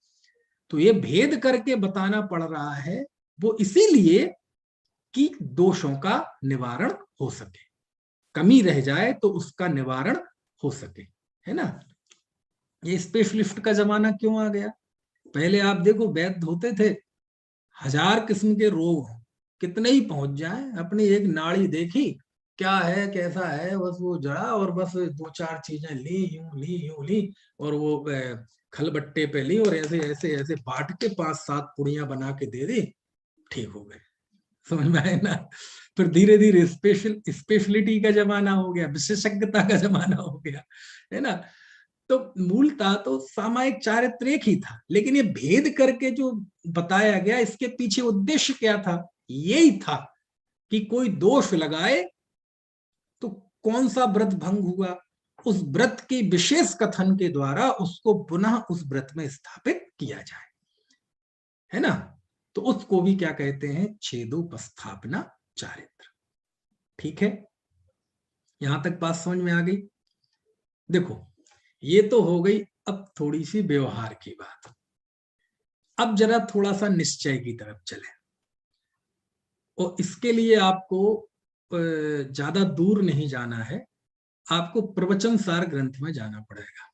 तो ये भेद करके बताना पड़ रहा है वो इसीलिए कि दोषों का निवारण हो सके, कमी रह जाए तो उसका निवारण हो सके, है ना। ये स्पेशलिस्ट का जमाना क्यों आ गया? पहले आप देखो वैद्य होते थे, 1000 किस्म के रोग हो, कितने ही पहुंच जाए, अपनी एक नाड़ी देखी क्या है कैसा है, बस वो जड़ा और बस 2-4 चीजें ली यूं ली और वो खलबट्टे पे ली और ऐसे ऐसे ऐसे बांट के 5-7 पुड़ियां बना के दे दी, ठीक हो गए। समझ में आए ना। फिर धीरे धीरे स्पेशलिटी का जमाना हो गया, विशेषज्ञता का जमाना हो गया, है ना। तो मूलतः तो सामायिक चारित्र एक ही था, लेकिन ये भेद करके जो बताया गया इसके पीछे उद्देश्य क्या था? यही था कि कोई दोष लगाए तो कौन सा व्रत भंग हुआ, उस व्रत के विशेष कथन के द्वारा उसको पुनः उस व्रत में स्थापित किया जाए, है ना। तो उसको भी क्या कहते हैं? छेदोपस्थापना चारित्र। ठीक है, यहां तक बात समझ में आ गई। देखो ये तो हो गई अब थोड़ी सी व्यवहार की बात। अब जरा थोड़ा सा निश्चय की तरफ चले, और इसके लिए आपको ज्यादा दूर नहीं जाना है, आपको प्रवचन सार ग्रंथ में जाना पड़ेगा,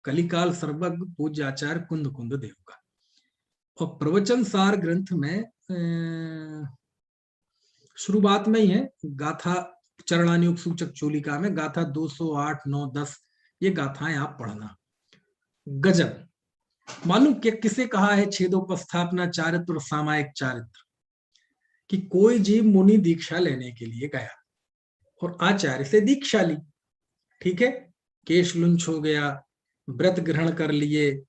कलिकाल सर्वज्ञ पूज्य आचार्य कुंद कुंद देव का। और प्रवचन सार ग्रंथ में शुरुआत में ही है गाथा, चरणानुयोग सूचक चूलिका में गाथा 208, 9, 10 ये गाथाएं आप पढ़ना। गजब। मालूम कि किसे कहा है छेदोपस्थापना चारित्र और सामायिक चारित्र? कि कोई जीव मुनि दीक्षा लेने के लिए गया और आचार्य से दीक्षा ली, ठीक है, केश लुंच हो गया, व्रत ग्रहण कर लिए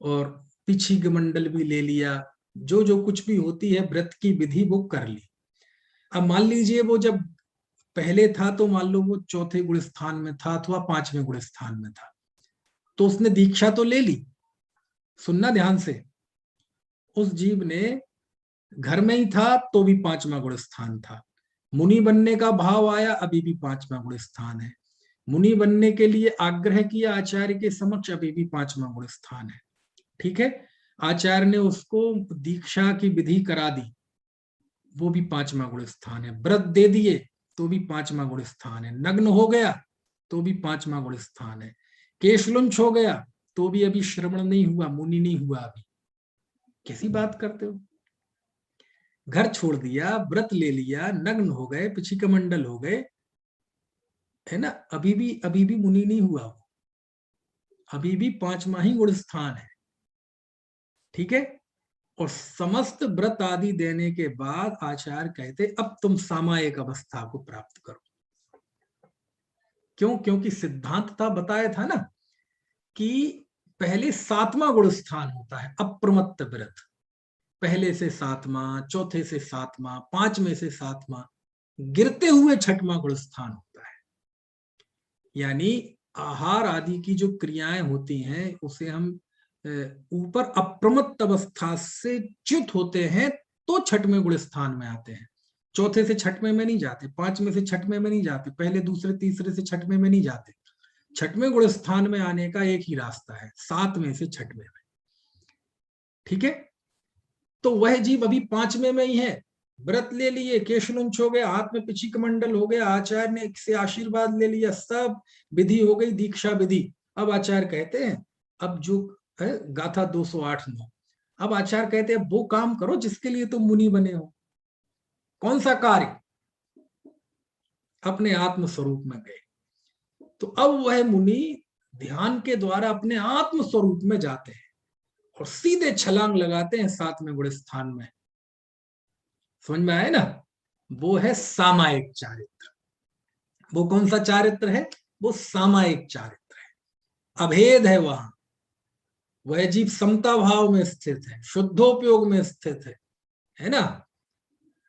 और पिछी मंडल भी ले लिया, जो जो कुछ भी होती है व्रत की विधि वो कर ली। अब मान लीजिए वो जब पहले था तो मान लो वो चौथे गुण स्थान में था अथवा 5वें गुण स्थान में था, तो उसने दीक्षा तो ले ली। सुनना ध्यान से, उस जीव ने घर में ही था तो भी 5वां गुण स्थान था, मुनि बनने का भाव आया अभी भी 5वां गुण स्थान है, मुनि बनने के लिए आग्रह किया आचार्य के समक्ष अभी भी 5वां गुण स्थान है, ठीक है। आचार्य ने उसको दीक्षा की विधि करा दी, वो भी 5वां गुण स्थान है, व्रत दे दिए तो भी 5वां गुण स्थान है, नग्न हो गया तो भी 5वां गुण स्थान है, केशलुंच हो गया तो भी अभी श्रवण नहीं हुआ, मुनि नहीं हुआ अभी। कैसी बात करते हो? घर छोड़ दिया, व्रत ले लिया, नग्न हो गए, पिछिक मंडल हो गए, है ना, अभी भी मुनि नहीं हुआ वो, अभी भी 5वां ही गुण स्थान है, ठीक है। और समस्त व्रत आदि देने के बाद आचार्य कहते अब तुम सामायिक अवस्था को प्राप्त करो। क्यों? क्योंकि सिद्धांत था, बताया था ना कि पहले 7वां गुण स्थान होता है अप्रमत्त व्रत, पहले से 7वां, चौथे से 7वां, 5वें से 7वां, गिरते हुए 6वां गुण स्थान होता है। यानी आहार आदि की जो क्रियाएं होती हैं उसे हम ऊपर अप्रमत्त अवस्था से च्युत होते हैं तो 6वें गुण स्थान में आते हैं, चौथे से 6वें में नहीं जाते, 5वें से 6वें में नहीं जाते, पहले दूसरे तीसरे से 6वें में नहीं जाते। 6वें गुण स्थान में आने का एक ही रास्ता है, 7वें से 6वें में, ठीक है। तो वह जीव अभी 5वें में ही है, व्रत ले लिए, केशलुंच हो गया, हाथ में पिछिक मंडल हो गया, आचार्य ने से आशीर्वाद ले लिया, सब विधि हो गई, दीक्षा विधि। अब आचार्य कहते हैं अब जो है गाथा 208-9, अब आचार्य कहते हैं वो काम करो जिसके लिए तुम मुनि बने हो। कौन सा कार्य? अपने आत्म स्वरूप में गए। तो अब वह मुनि ध्यान के द्वारा अपने आत्म स्वरूप में जाते हैं और सीधे छलांग लगाते हैं 7वें गुण स्थान में। समझ में आए ना? वो है सामायिक चारित्र। वो कौन सा चारित्र है? वो सामायिक चारित्र है, अभेद है वहां। वह जीव समता भाव में स्थित है, शुद्धोपयोग में स्थित है ना,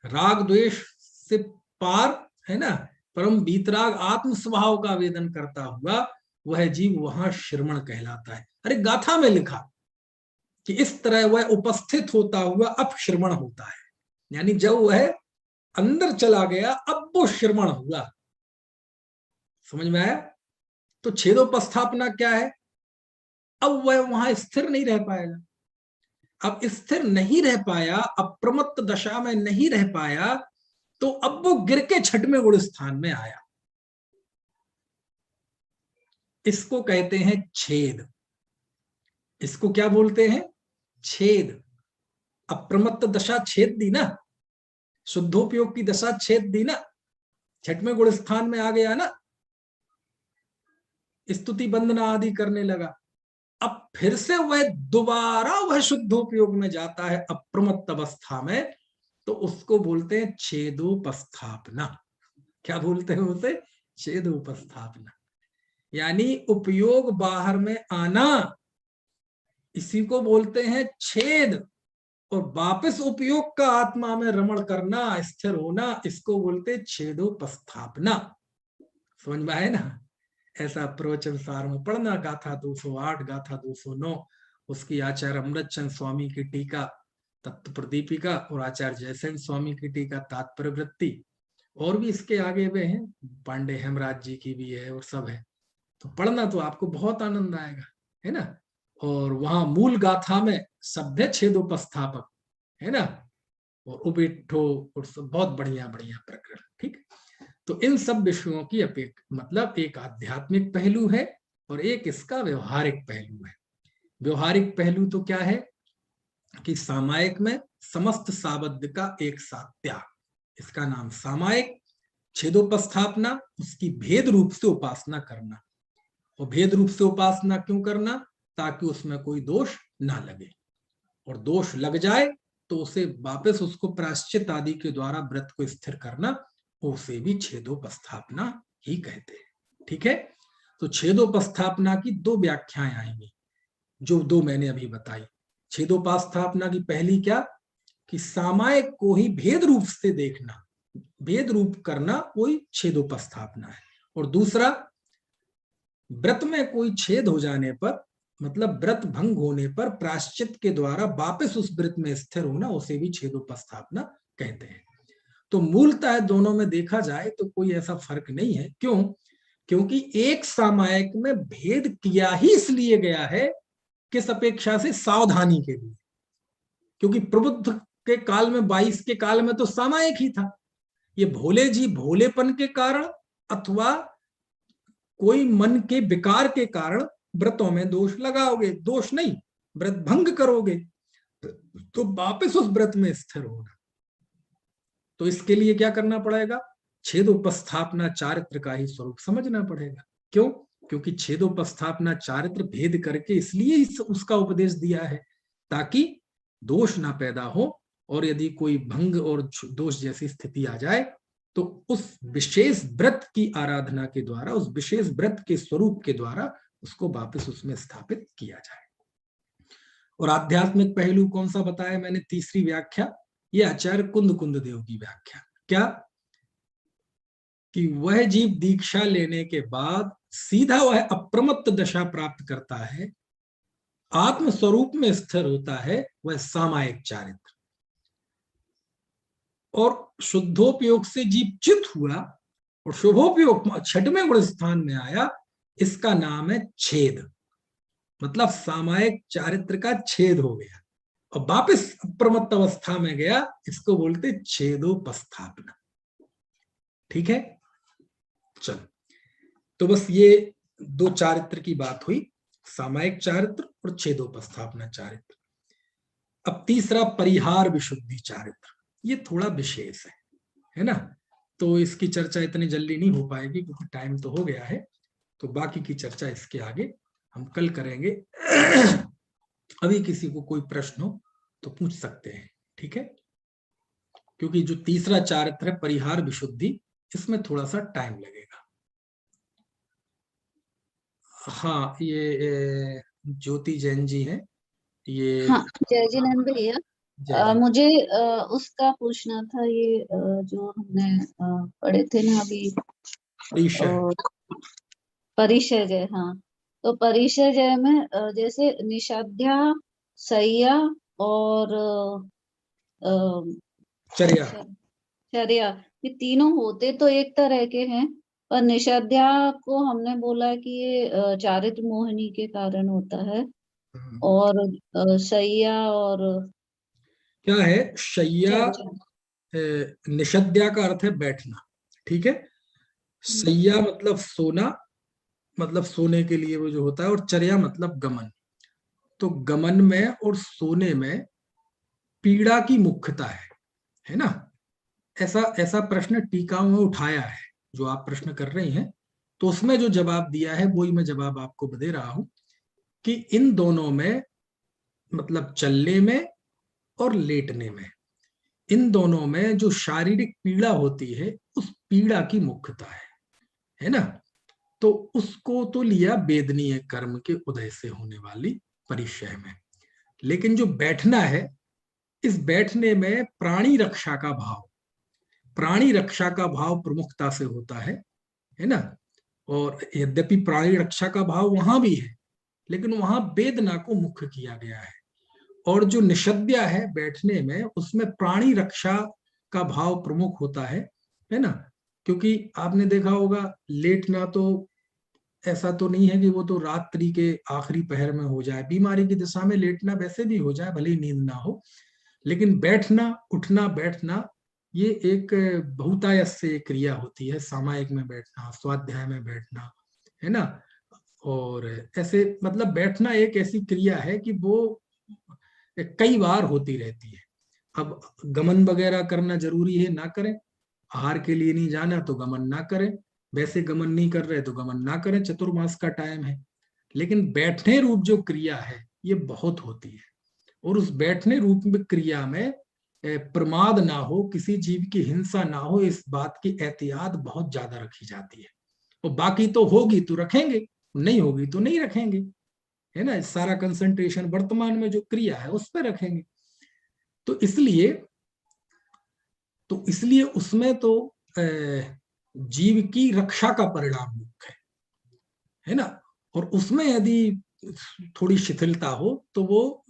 राग द्वेष से पार, है ना, परम बीतराग आत्म स्वभाव का वेदन करता हुआ वह जीव वहां श्रमण कहलाता है। अरे गाथा में लिखा कि इस तरह वह उपस्थित होता हुआ अब श्रमण होता है, यानी जब वह अंदर चला गया, अब वो श्रवण हुआ। समझ में आया? तो छेदोपस्थापना क्या है? अब वह वहां स्थिर नहीं रह पाएगा। अब स्थिर नहीं रह पाया, अप्रमत्त दशा में नहीं रह पाया, तो अब वो गिर के छठवें गुण स्थान में आया। इसको कहते हैं छेद। इसको क्या बोलते हैं? छेद। अप्रमत्त दशा छेद दी ना, शुद्धोपयोग की दशा छेद दी ना, छठवें गुण स्थान में आ गया ना, स्तुति वंदना आदि करने लगा। अब फिर से वह दोबारा वह शुद्धोपयोग में जाता है अप्रमत्त अवस्था में, तो उसको बोलते हैं छेदोपस्थापना। क्या बोलते हैं उसे? छेदोपस्थापना। यानी उपयोग बाहर में आना, इसी को बोलते हैं छेद। और वापस उपयोग का आत्मा में रमण करना, स्थिर होना, इसको बोलते छेदोपस्थापना। समझ में आए ना? ऐसा प्रवचन सार में पढ़ना, गाथा 208, गाथा 209, उसकी आचार्य अमृतचंद स्वामी की टीका तत्व प्रदीपिका और आचार्य जयसेन स्वामी की टीका तात्पर्य वृत्ति, और भी इसके आगे वे हैं, पांडे हेमराज जी की भी है और सब है। तो पढ़ना, तो आपको बहुत आनंद आएगा, है ना? और वहां मूल गाथा में सभ्य छेदोपस्थापक है ना, और उपेठो और सब बहुत बढ़िया बढ़िया प्रकरण। ठीक, तो इन सब विषयों की मतलब एक आध्यात्मिक पहलू है और एक इसका व्यवहारिक पहलू है। व्यवहारिक पहलू तो क्या है कि सामायिक में समस्त साबद्ध का एक साथ त्याग, इसका नाम सामायिक। छेदोपस्थापना, उसकी भेद रूप से उपासना करना। और भेद रूप से उपासना क्यों करना? ताकि उसमें कोई दोष ना लगे, और दोष लग जाए तो उसे वापस उसको प्रायश्चित आदि के द्वारा व्रत को स्थिर करना, उसे भी छेदोपस्थापना ही कहते हैं। ठीक है, तो छेदोपस्थापना की दो व्याख्याएं आएंगी, जो दो मैंने अभी बताई। छेदोपस्थापना की पहली क्या कि सामायिक को ही भेद रूप से देखना, भेद रूप करना, वही छेदोपस्थापना है। और दूसरा, व्रत में कोई छेद हो जाने पर, मतलब व्रत भंग होने पर प्रायश्चित के द्वारा वापस उस व्रत में स्थिर होना, उसे भी छेदोपस्थापना कहते हैं। तो मूलतः दोनों में देखा जाए तो कोई ऐसा फर्क नहीं है। क्यों? क्योंकि एक सामायिक में भेद किया ही इसलिए गया है, किस अपेक्षा से? सावधानी के लिए। क्योंकि प्रबुद्ध के काल में, 22 के काल में तो सामायिक ही था। ये भोले जी भोलेपन के कारण अथवा कोई मन के विकार के कारण व्रतों में दोष लगाओगे, दोष नहीं, व्रत भंग करोगे, तो वापस उस व्रत में स्थिर होना। तो इसके लिए क्या करना पड़ेगा? छेदोपस्थापना चारित्र का ही स्वरूप समझना पड़ेगा। क्यों? क्योंकि छेदोपस्थापना चारित्र भेद करके इसलिए उसका उपदेश दिया है, ताकि दोष ना पैदा हो, और यदि कोई भंग और दोष जैसी स्थिति आ जाए तो उस विशेष व्रत की आराधना के द्वारा, उस विशेष व्रत के स्वरूप के द्वारा उसको वापस उसमें स्थापित किया जाए। और आध्यात्मिक पहलू कौन सा बताया मैंने? तीसरी व्याख्या, ये आचार्य कुंद कुंद देव की व्याख्या। क्या? कि वह जीव दीक्षा लेने के बाद सीधा वह अप्रमत्त दशा प्राप्त करता है, आत्म स्वरूप में स्थिर होता है, वह सामायिक चारित्र। और शुद्धोपयोग से जीव चित हुआ और शुभोपयोग छठवें गुण स्थान में आया, इसका नाम है छेद। मतलब सामायिक चारित्र का छेद हो गया और वापस अप्रमत्त अवस्था में गया, इसको बोलते छेदोपस्थापना। ठीक है, चल, तो बस ये दो चारित्र की बात हुई, सामायिक चारित्र और छेदोपस्थापना चारित्र। अब तीसरा, परिहार विशुद्धि चारित्र। ये थोड़ा विशेष है ना, तो इसकी चर्चा इतनी जल्दी नहीं हो पाएगी क्योंकि टाइम तो हो गया है। तो बाकी की चर्चा इसके आगे हम कल करेंगे। अभी किसी को कोई प्रश्न हो तो पूछ सकते हैं, ठीक है? क्योंकि जो तीसरा चारित्र है परिहार विशुद्धि, इसमें थोड़ा सा टाइम लगेगा। हाँ, ये ज्योति जैन जी हैं ये। हाँ, जय जी नंद भैया, मुझे उसका पूछना था, ये जो हमने पढ़े थे ना अभी, परिचय जय। हाँ, तो परिचय जय में जैसे निषाध्या, सैया और चर्या, चर्या, ये तीनों होते तो एक तरह के हैं, पर निषद्या को हमने बोला कि ये चारित्र मोहिनी के कारण होता है, और शैया और क्या है शैया? निषद्या का अर्थ है बैठना, ठीक है। शैया मतलब सोना, मतलब सोने के लिए वो जो होता है, और चर्या मतलब गमन। तो गमन में और सोने में पीड़ा की मुख्यता है ना। ऐसा ऐसा प्रश्न टीकाओं में उठाया है, जो आप प्रश्न कर रही हैं। तो उसमें जो जवाब दिया है वही मैं जवाब आपको दे रहा हूं कि इन दोनों में, मतलब चलने में और लेटने में, इन दोनों में जो शारीरिक पीड़ा होती है उस पीड़ा की मुख्यता है ना। तो उसको तो लिया वेदनीय कर्म के उदय से होने वाली परिचय में। लेकिन जो बैठना है, इस बैठने में प्राणी रक्षा का भाव, प्राणी रक्षा का भाव प्रमुखता से होता है ना। और यद्यपि प्राणी रक्षा का भाव वहां भी है, लेकिन वहां वेदना को मुख्य किया गया है। और जो निषद्या है बैठने में, उसमें प्राणी रक्षा का भाव प्रमुख होता है ना। क्योंकि आपने देखा होगा, लेटना तो ऐसा तो नहीं है कि वो तो रात्रि के आखिरी पहर में हो जाए, बीमारी की दशा में लेटना वैसे भी हो जाए, भले ही नींद ना हो। लेकिन बैठना, उठना, बैठना, ये एक बहुतायत से क्रिया होती है। सामायिक में बैठना, स्वाध्याय में बैठना, है ना। और ऐसे मतलब बैठना एक ऐसी क्रिया है कि वो कई बार होती रहती है। अब गमन वगैरह करना जरूरी है, ना करें। आहार के लिए नहीं जाना तो गमन ना करें, वैसे गमन नहीं कर रहे तो गमन ना करें, चतुर्मास का टाइम है। लेकिन बैठने रूप जो क्रिया है ये बहुत होती है। और उस बैठने रूप में क्रिया में प्रमाद ना हो, किसी जीव की हिंसा ना हो, इस बात की एहतियात बहुत ज्यादा रखी जाती है। और बाकी तो होगी तो रखेंगे, नहीं होगी तो नहीं रखेंगे, है ना। सारा कंसंट्रेशन वर्तमान में जो क्रिया है उस पर रखेंगे। तो इसलिए उसमें तो जीव की रक्षा का परिणाम मुख्य है ना। और उसमें यदि थोड़ी शिथिलता हो तो वो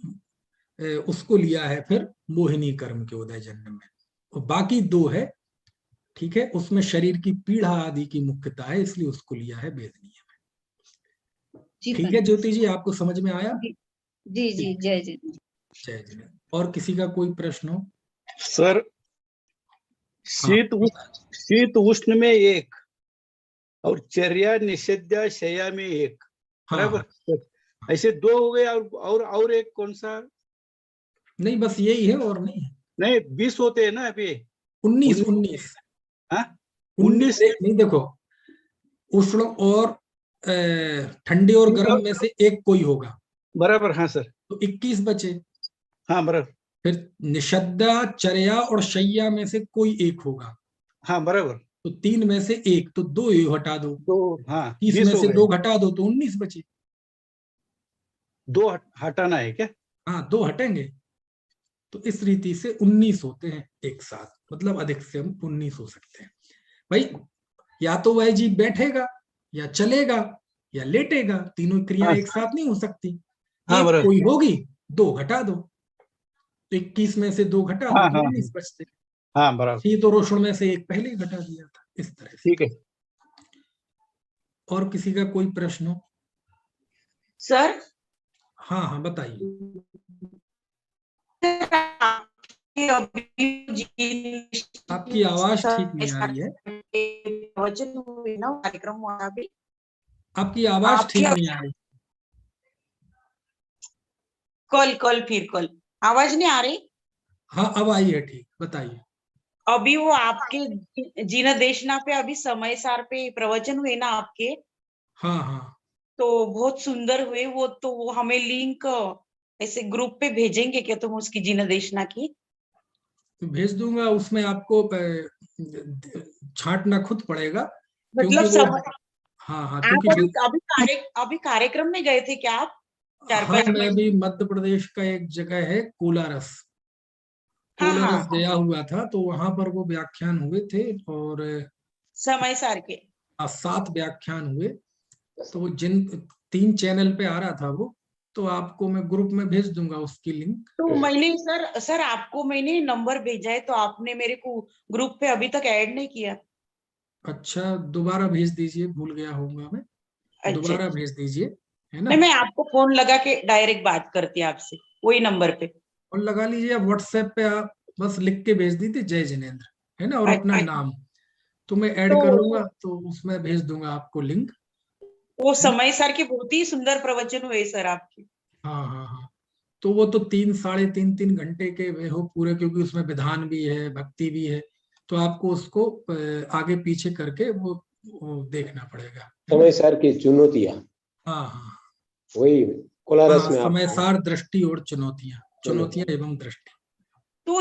उसको लिया है फिर मोहिनी कर्म के उदय जन्म में। और बाकी दो है, ठीक है, उसमें शरीर की पीड़ा आदि की मुख्यता है, इसलिए उसको लिया है वेदनीय में। ठीक है ज्योति जी, आपको समझ में आया? जी जी, जय जी। जय जी। और किसी का कोई प्रश्न हो? सर, शीत उष्ण में एक, और चर्या निषेध्या शया में एक, बराबर? ऐसे दो हो गए, और एक कौन सा? नहीं, बस यही है और नहीं है। नहीं, 20 होते हैं ना अभी। 19 नहीं, देखो, उष्ण और ठंडे और गर्म में से एक कोई होगा, बराबर। हाँ सर। तो 21 बचे। हाँ बराबर। फिर निषद्या, चर्या और शैया में से कोई एक होगा। हाँ बराबर। तो 3 में से एक, तो 2 ही हटा दो। तो हाँ 30 में से 2 घटा दो तो 19 बचे। 2 हटाना है क्या? हाँ, 2 हटेंगे। तो इस रीति से 19 होते हैं एक साथ, मतलब अधिक से हम 19 हो सकते हैं भाई। या तो वह जीव बैठेगा, या चलेगा, या लेटेगा, तीनों क्रिया एक साथ नहीं हो सकती। एक कोई होगी, 2 घटा दो, तो 21 में से 2 घटा दो तो 19 बचते। हाँ बराबर। शीत और उष्ण में से एक पहले ही घटा दिया था, इस तरह से। ठीक है। और किसी का कोई प्रश्न हो? सर, हाँ हाँ, बताइए। आपकी आवाज ठीक नहीं आ रही है। कार्यक्रम हुआ अभी, आपकी आवाज ठीक नहीं आ रही। कल आवाज नहीं आ रही? हाँ, अब आई है, ठीक, बताइए। अभी वो आपके जिनदेशना पे अभी समय सार पे प्रवचन हुए ना आपके, हाँ हाँ, तो बहुत सुंदर हुए वो। तो वो हमें लिंक ऐसे ग्रुप पे भेजेंगे क्या तुम उसकी जिनदेशना की? तो भेज दूंगा। उसमें आपको छांटना खुद पड़ेगा, मतलब क्योंकि वो, हाँ हाँ, क्योंकि अभी कार्यक्रम में गए थे क्या आप? हाँ, मैं भी मध्य प्रदेश का एक जगह है कोलारस, कोलारस गया हुआ था, तो वहां पर वो व्याख्यान हुए थे। और समय सार के 7 व्याख्यान हुए। तो जिन 3 चैनल पे आ रहा था वो, तो आपको मैं ग्रुप में भेज दूंगा उसकी लिंक। तो मैंने सर आपको मैंने नंबर भेजा है, तो आपने मेरे को ग्रुप पे अभी तक ऐड नहीं किया। अच्छा, दोबारा भेज दीजिए, भूल गया होऊंगा मैं, अच्छा, दोबारा भेज दीजिए, है ना। नहीं मैं आपको फोन लगा के डायरेक्ट बात करती आपसे वही नंबर पे। और लगा लीजिए, व्हाट्सएप पे आप बस लिख के भेज दीजिए जय जिनेंद्र, है ना, और अपना अच्छा, नाम, तो मैं ऐड तो कर लूंगा, तो उसमें भेज दूंगा आपको लिंक, वो है ना। समय सर के बहुत ही सुंदर प्रवचन हुए सर आपके। हाँ हाँ हाँ, तो वो तो 3 साढ़े 3 घंटे के वे हो पूरे, क्योंकि उसमें विधान भी है, भक्ति भी है, तो आपको उसको आगे पीछे करके वो देखना पड़ेगा, है ना। समय सार की चुनौतियां, हाँ हाँ वही कोलारस हाँ, में समय आपको सार, दृष्टि और चुनौतियां, चुनौतियां एवं दृष्टि। तो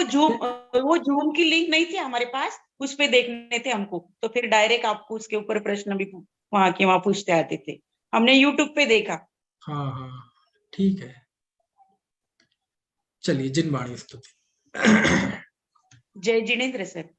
वो जूम की लिंक नहीं थी हमारे पास, उस पे देखने थे हमको, तो फिर डायरेक्ट आपको उसके ऊपर प्रश्न भी वहां के वहां पूछते आते थे, हमने यूट्यूब पे देखा। हाँ हाँ, ठीक है, चलिए, जिनवाणी स्तुति। जय जिनेन्द्र सर।